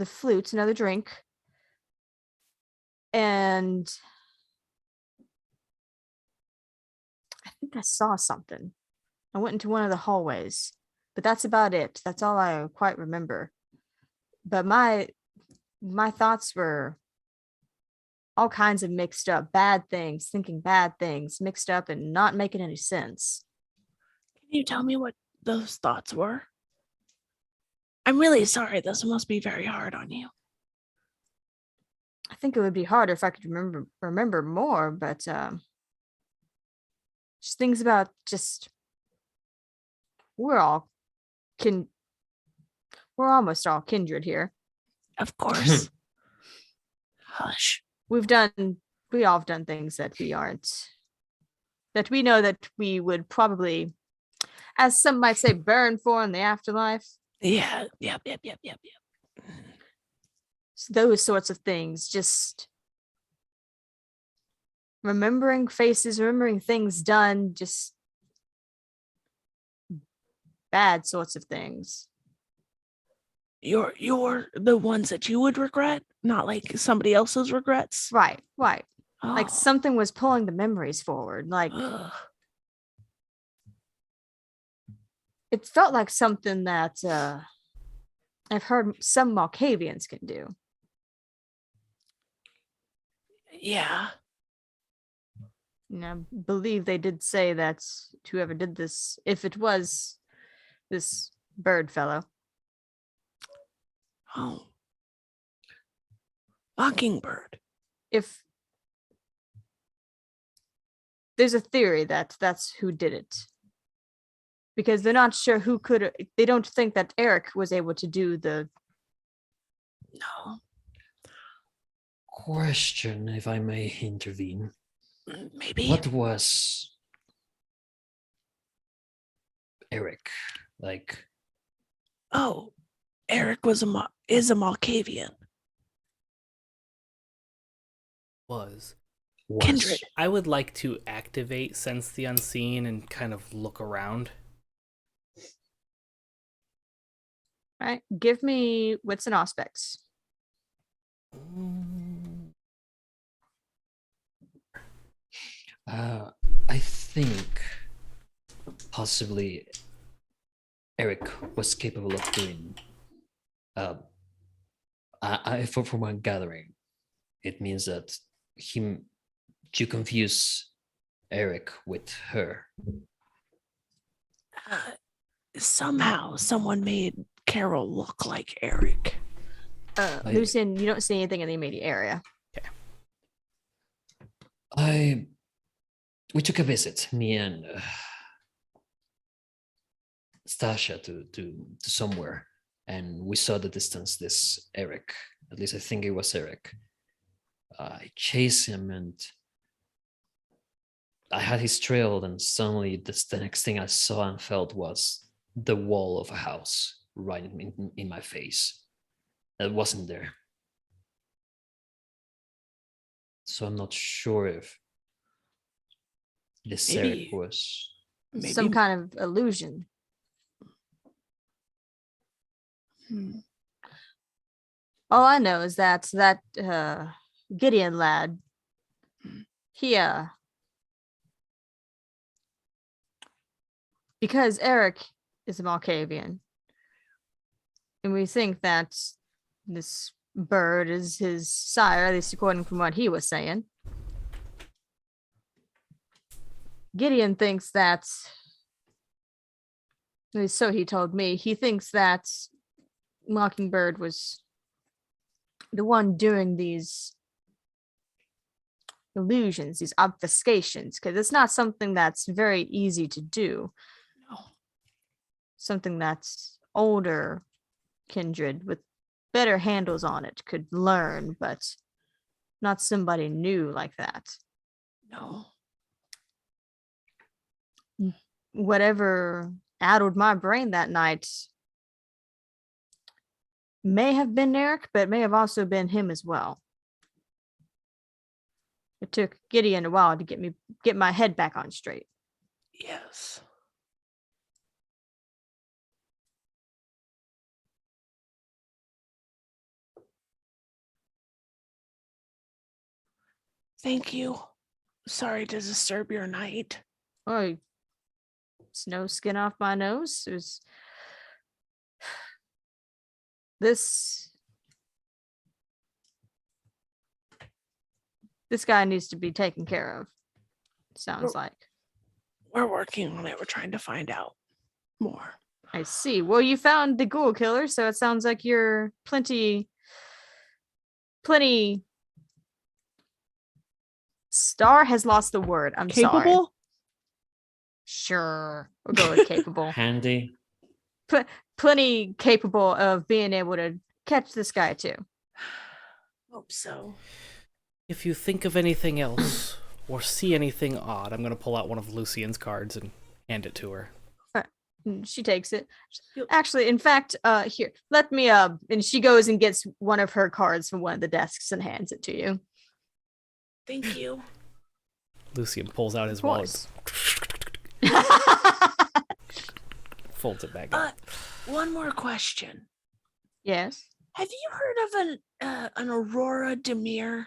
flute, another drink. And I think I saw something. I went into one of the hallways, but that's about it. That's all I quite remember. But my thoughts were all kinds of mixed up, bad things, thinking bad things, mixed up and not making any sense. Can you tell me what those thoughts were? I'm really sorry. This must be very hard on you. I think it would be harder if I could remember more, but just things about we're almost all kindred here. Of course. Hush. We all have done things that we know that we would probably, as some might say, burn for in the afterlife. Yeah. Yep. So those sorts of things, just remembering faces, remembering things done, just bad sorts of things. You're the ones that you would regret, not like somebody else's regrets. Right. Oh. Like something was pulling the memories forward. Like it felt like something that I've heard some Malkavians can do. Yeah. I believe they did say that whoever did this, if it was this bird fellow. Oh. Mockingbird. If there's a theory that that's who did it. Because they're not sure who could, they don't think that Eric was able to do the... No. Question, if I may intervene. Maybe. What was Eric like? Oh, Eric is a Malkavian. Was. Kindred. I would like to activate Sense the Unseen and kind of look around. All right, give me wits and aspects. I think possibly Eric was capable of doing. From my gathering, it means that you confuse Eric with her. Somehow, someone made Carol look like Eric. Lucian, you don't see anything in the immediate area. Okay. We took a visit, me and Stasha, to somewhere, and we saw at the distance this Eric. At least I think it was Eric. I chased him, and I had his trail, and suddenly the next thing I saw and felt was the wall of a house right in my face. That wasn't there. So I'm not sure if this Eric was some kind of illusion. All I know is that Gideon lad, he because Eric is a Malkavian, and we think that this bird is his sire, at least according from what he was saying. Gideon thinks that, at least so he told me, he thinks that Mockingbird was the one doing these illusions, these obfuscations, because it's not something that's very easy to do. No. Something that's older kindred with better handles on it could learn, but not somebody new like that. No. Whatever addled my brain that night, may have been Eric, but it may have also been him as well. It took Gideon a while to get my head back on straight. Yes. Thank you. Sorry to disturb your night. Oh, it's no skin off my nose. There's this guy needs to be taken care of. Sounds like. We're working on it. We're trying to find out more. I see. Well, you found the ghoul killer, so it sounds like you're plenty. Star has lost the word. I'm sorry. Capable? Sure. We'll go with capable. Handy. Plenty capable of being able to catch this guy too. Hope so. If you think of anything else or see anything odd, I'm going to pull out one of Lucien's cards and hand it to her. She takes it. Actually, in fact, here, let me and she goes and gets one of her cards from one of the desks and hands it to you. Thank you. Lucien pulls out his wallet. Folds it back up. One more question. Yes. Have you heard of an Aurora Demire?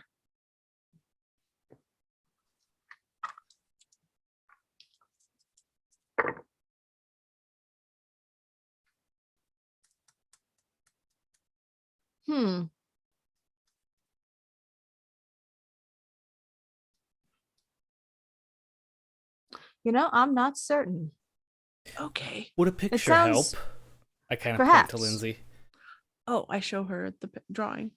You know, I'm not certain. Okay. Would a picture help? I kind of point to Lindsay. Oh, I show her the drawing.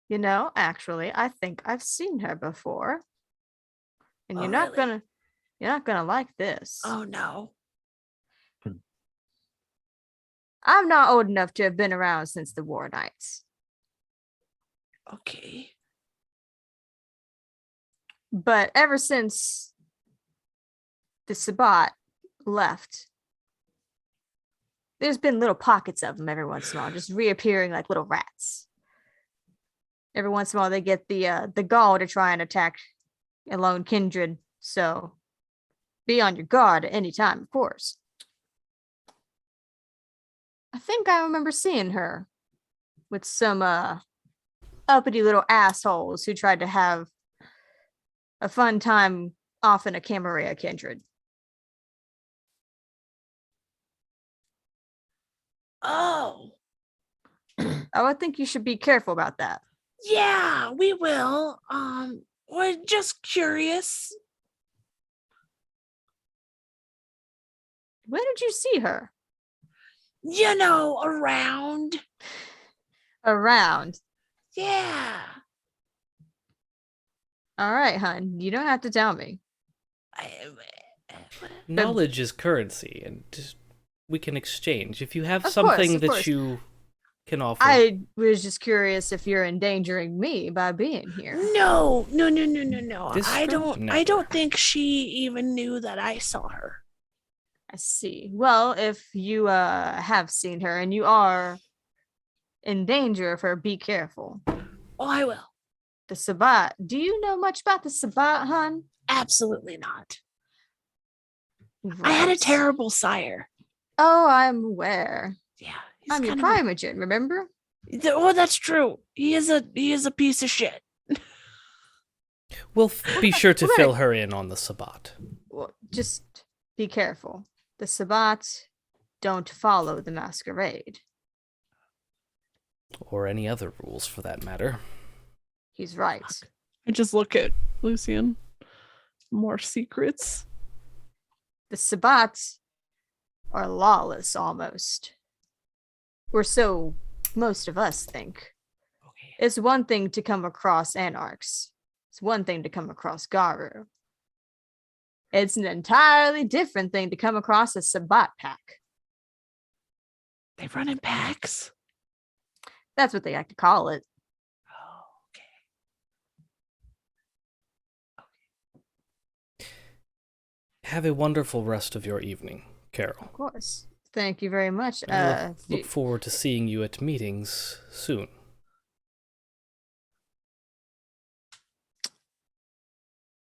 You know, actually, I think I've seen her before. And you're not gonna like this. Oh no. I'm not old enough to have been around since the war nights. Okay. But ever since the Sabbat left, there's been little pockets of them every once in a while, just reappearing like little rats. Every once in a while, they get the gall to try and attack a lone kindred. So be on your guard at any time, of course. I think I remember seeing her with some uppity little assholes who tried to have a fun time off in a Camarilla kindred. Oh. I would think you should be careful about that. Yeah, we will. We're just curious. Where did you see her? You know, around. Around? Yeah. All right, hon. You don't have to tell me. Knowledge is currency, and we can exchange. If you have something that you can offer. I was just curious if you're endangering me by being here. No. This I never. don't think she even knew that I saw her. I see. Well, if you have seen her and you are in danger of her, be careful. Oh, I will. The Sabbat. Do you know much about the Sabbat, hon? Absolutely not. Right. I had a terrible sire. Oh, I'm aware. Yeah. I'm your primogen, remember? Oh, that's true. He is a piece of shit. We'll be sure to fill her in on the Sabbat. Well, just be careful. The Sabbat don't follow the masquerade. Or any other rules, for that matter. He's right. I just look at Lucien. More secrets. The Sabbats are lawless almost. Or so most of us think. Okay. It's one thing to come across anarchs. It's one thing to come across Garu. It's an entirely different thing to come across a Sabbat pack. They run in packs? That's what they like to call it. Oh, okay. Have a wonderful rest of your evening, Carol. Of course. Thank you very much. Look forward to seeing you at meetings soon.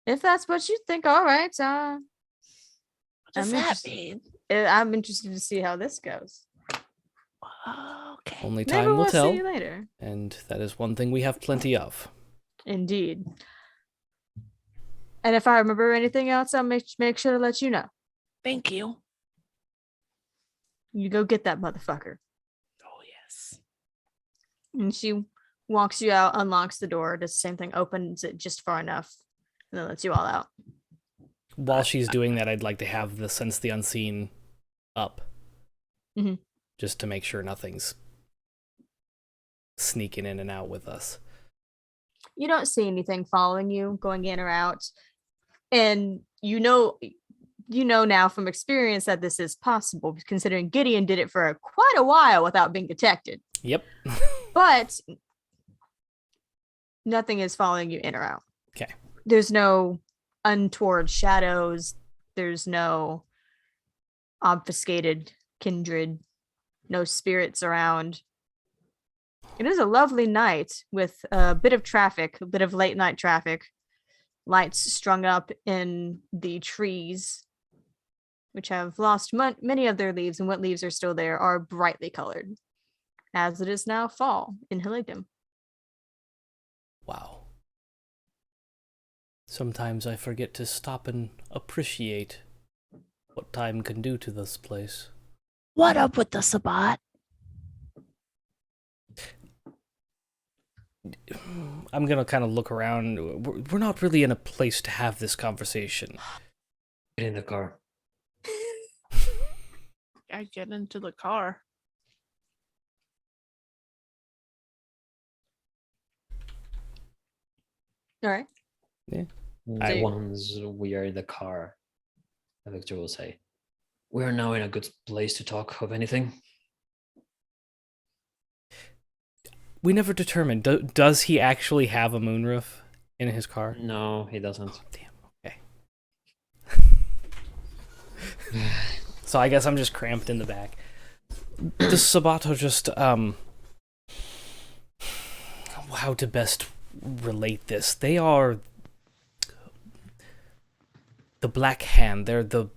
If that's what you think, all right. What does that mean? I'm interested to see how this goes. Okay. Only Maybe time will we'll tell. see you later. And that is one thing we have plenty of. Indeed. And if I remember anything else, I'll make sure to let you know. Thank you. You go get that motherfucker. Oh, yes. And she walks you out, unlocks the door, does the same thing, opens it just far enough, and then lets you all out. While she's doing that, I'd like to have the Sense the Unseen up. Mhm. Just to make sure nothing's sneaking in and out with us. You don't see anything following you, going in or out. And you know now from experience that this is possible, considering Gideon did it for quite a while without being detected. Yep. But nothing is following you in or out. Okay. There's no untoward shadows. There's no obfuscated kindred. No spirits around. It is a lovely night with a bit of traffic, a bit of late night traffic. Lights strung up in the trees, which have lost many of their leaves, and what leaves are still there are brightly colored, as it is now fall in Heligdom. Wow. Sometimes I forget to stop and appreciate what time can do to this place. What up with the Sabbat? I'm gonna kind of look around. We're not really in a place to have this conversation. Get in the car. I get into the car. All right. Yeah. Once we are in the car, Victor will say, "We are now in a good place to talk of anything." We never determined. Does he actually have a moonroof in his car? No, he doesn't. Oh, damn. Okay. So I guess I'm just cramped in the back. The Sabato just how to best relate this? They are the Black Hand. They're the,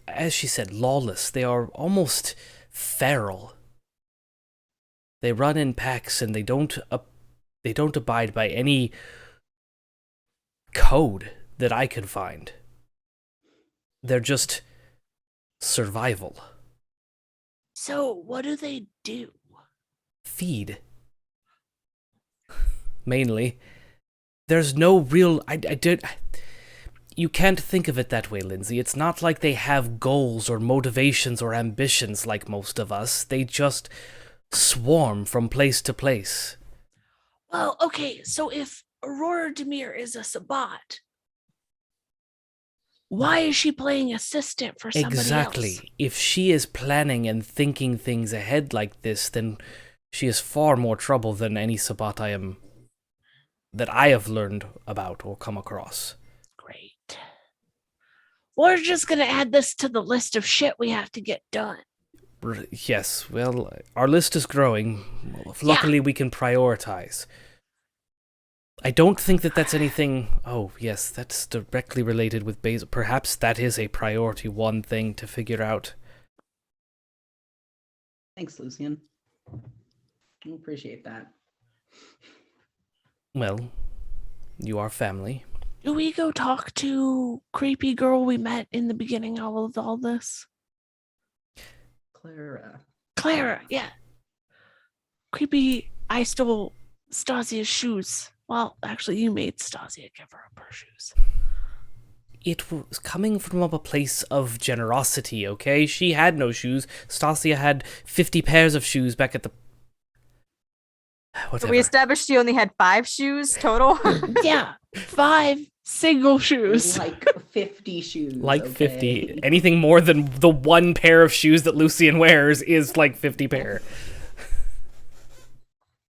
as she said, lawless. They are almost feral. They run in packs and they don't abide by any code that I could find. They're just survival. So, what do they do? Feed. Mainly. There's no real... You can't think of it that way, Lindsay. It's not like they have goals or motivations or ambitions like most of us. They just swarm from place to place. Well, okay, so if Aurora Demire is a Sabbat, why is she playing assistant for somebody Exactly. else? If she is planning and thinking things ahead like this, then she is far more trouble than any Sabbat that I have learned about or come across. Great. We're just gonna add this to the list of shit we have to get done. Yes, well, our list is growing. Luckily, we can prioritize. I don't think that that's anything... Oh, yes, that's directly related with Basil. Perhaps that is a priority one thing to figure out. Thanks, Lucian. I appreciate that. Well, you are family. Do we go talk to creepy girl we met in the beginning of all this? Clara, yeah. Creepy, I stole Stasia's shoes. Well, actually, you made Stasia give her up her shoes. It was coming from a place of generosity, okay? She had no shoes. Stasia had 50 pairs of shoes back at the... Whatever. We established you only had 5 shoes total? Yeah, 5 single shoes. Like 50 shoes. Like okay? 50. Anything more than the one pair of shoes that Lucian wears is like 50 pair.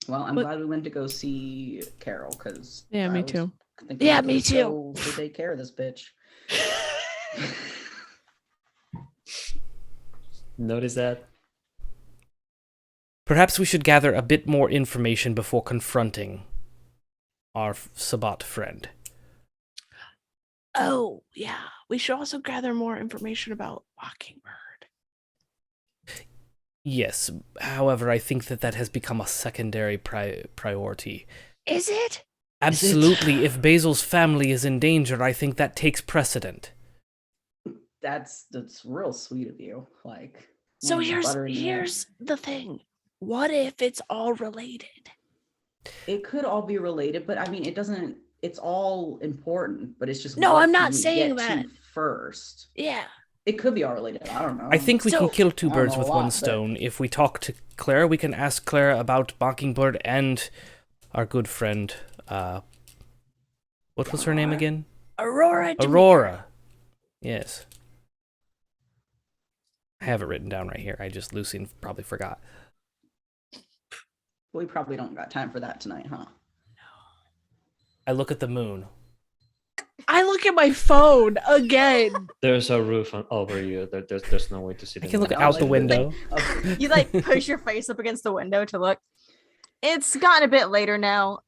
Well, I'm glad we went to go see Carol, because... Yeah, me too. Yeah, me too. To take care of this bitch. notice that. Perhaps we should gather a bit more information before confronting our Sabat friend. Oh, yeah. We should also gather more information about Mockingbird. Yes, however, I think that has become a secondary priority. Is it? Absolutely. If Basil's family is in danger, I think that takes precedent. That's real sweet of you. Like, So maybe butter in the egg. here's the thing. What if it's all related? It could all be related, but I mean, it doesn't. It's all important, but it's just No, what I'm do not you saying get to that. first. Yeah. It could be all related. I don't know. I think we can kill two I don't birds know with a one lot, but- stone. If we talk to Claire, we can ask Claire about Mockingbird and our good friend, what was her name again? Aurora Demire. Aurora. Yes. I have it written down right here. Lucy probably forgot. We probably don't got time for that tonight, huh? I look at the moon. I look at my phone again. There's a roof over you. There's no way to see. I can look out the window. You like push your face up against the window to look. It's gotten a bit later now.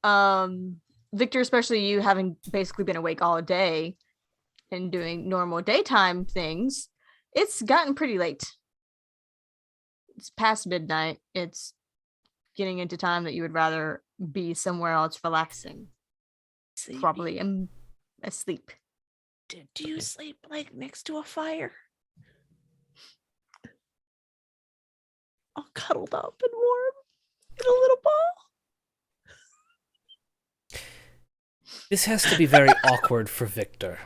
Victor, especially you having basically been awake all day and doing normal daytime things, it's gotten pretty late. It's past midnight. It's getting into time that you would rather be somewhere else relaxing. Sleepy. Probably asleep. Do you sleep like next to a fire? All cuddled up and warm in a little ball. This has to be very awkward for Victor.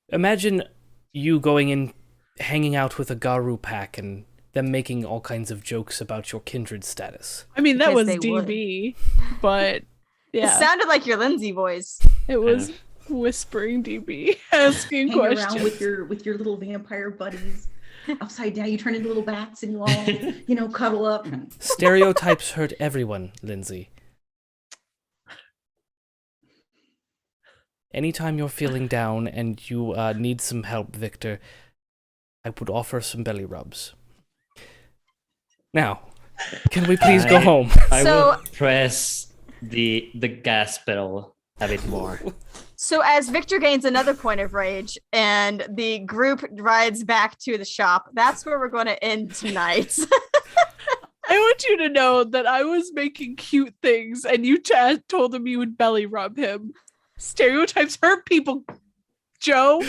Imagine you going in, hanging out with a Garu pack and them making all kinds of jokes about your kindred status. I mean, that Because was they would. DB, but yeah, It sounded like your Lindsay voice. it was whispering DB asking Hang questions. around with your little vampire buddies. Upside down, you turn into little bats, and you all, cuddle up. Stereotypes hurt everyone, Lindsay. Anytime you're feeling down and you need some help, Victor, I would offer some belly rubs. Now, can we please go home? I So- will press the gas pedal a bit more. So as Victor gains another point of rage and the group rides back to the shop, that's where we're going to end tonight. I want you to know that I was making cute things, and you told him you would belly rub him. Stereotypes hurt people, Joe.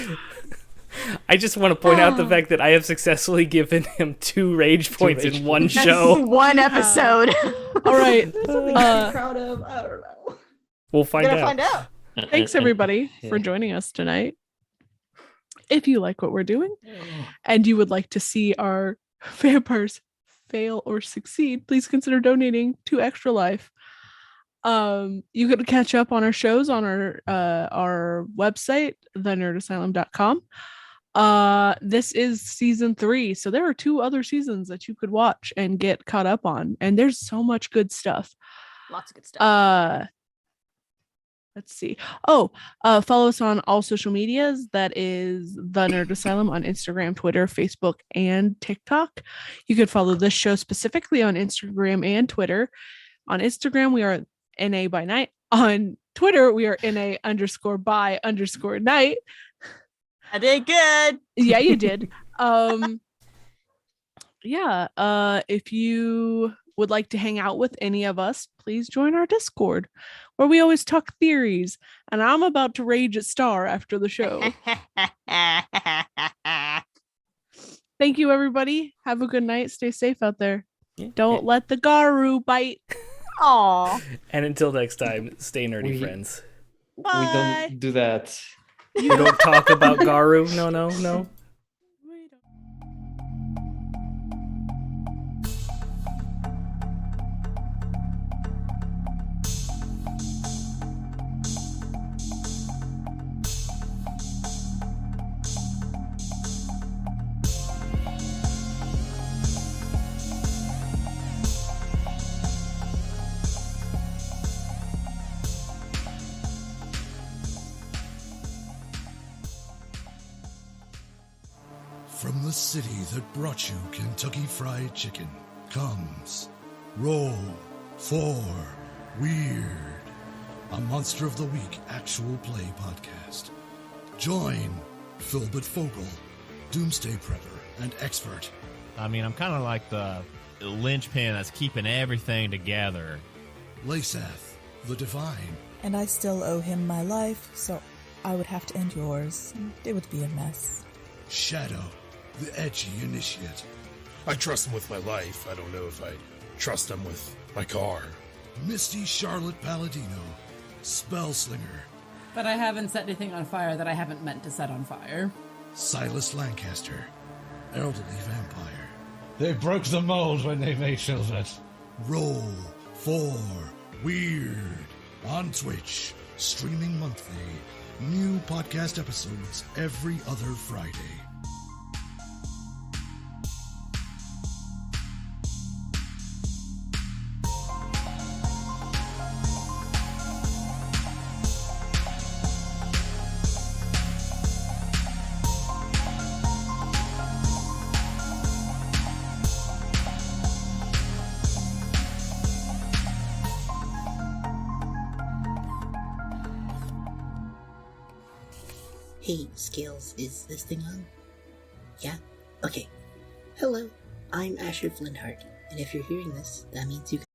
I just want to point out the fact that I have successfully given him 2 rage points in one show. One episode. All right. Something to be proud of. I don't know. We'll find We're gonna out. find out. Thanks everybody yeah. for joining us tonight. If you like what we're doing and you would like to see our vampires fail or succeed, please consider donating to Extra Life. You can catch up on our shows on our website, thenerdasylum.com. This is season 3, so there are 2 other seasons that you could watch and get caught up on, and there's so much good stuff. Lots of good stuff. Let's see. Follow us on all social medias. That is The Nerd Asylum on Instagram, Twitter, Facebook, and TikTok. You could follow this show specifically on Instagram and Twitter. On Instagram, we are NA by night. On Twitter, we are NA_by_night. I did good. Yeah, you did. If you would like to hang out with any of us, please join our Discord, where we always talk theories. And I'm about to rage at Star after the show. Thank you, everybody. Have a good night. Stay safe out there. Don't let the Garu bite. Aw. And until next time, stay nerdy, friends. Bye. We don't do that. We don't talk about Garu. No. From the city that brought you Kentucky Fried Chicken comes Roll for Weird, a Monster of the Week actual play podcast. Join Philbert Fogel, Doomsday Prepper and Expert. I mean, I'm kind of like the linchpin that's keeping everything together. Lasath, the Divine. And I still owe him my life, so I would have to end yours. It would be a mess. Shadow, the Edgy Initiate. I trust him with my life. I don't know if I trust him with my car. Misty Charlotte Palladino, Spellslinger. But I haven't set anything on fire that I haven't meant to set on fire. Silas Lancaster, Elderly Vampire. They broke the mold when they made Filbert. Roll for Weird on Twitch, streaming monthly. New podcast episodes every other Friday. Hey, Scales, is this thing on? Yeah? Okay. Hello, I'm Asher Flintheart, and if you're hearing this, that means you can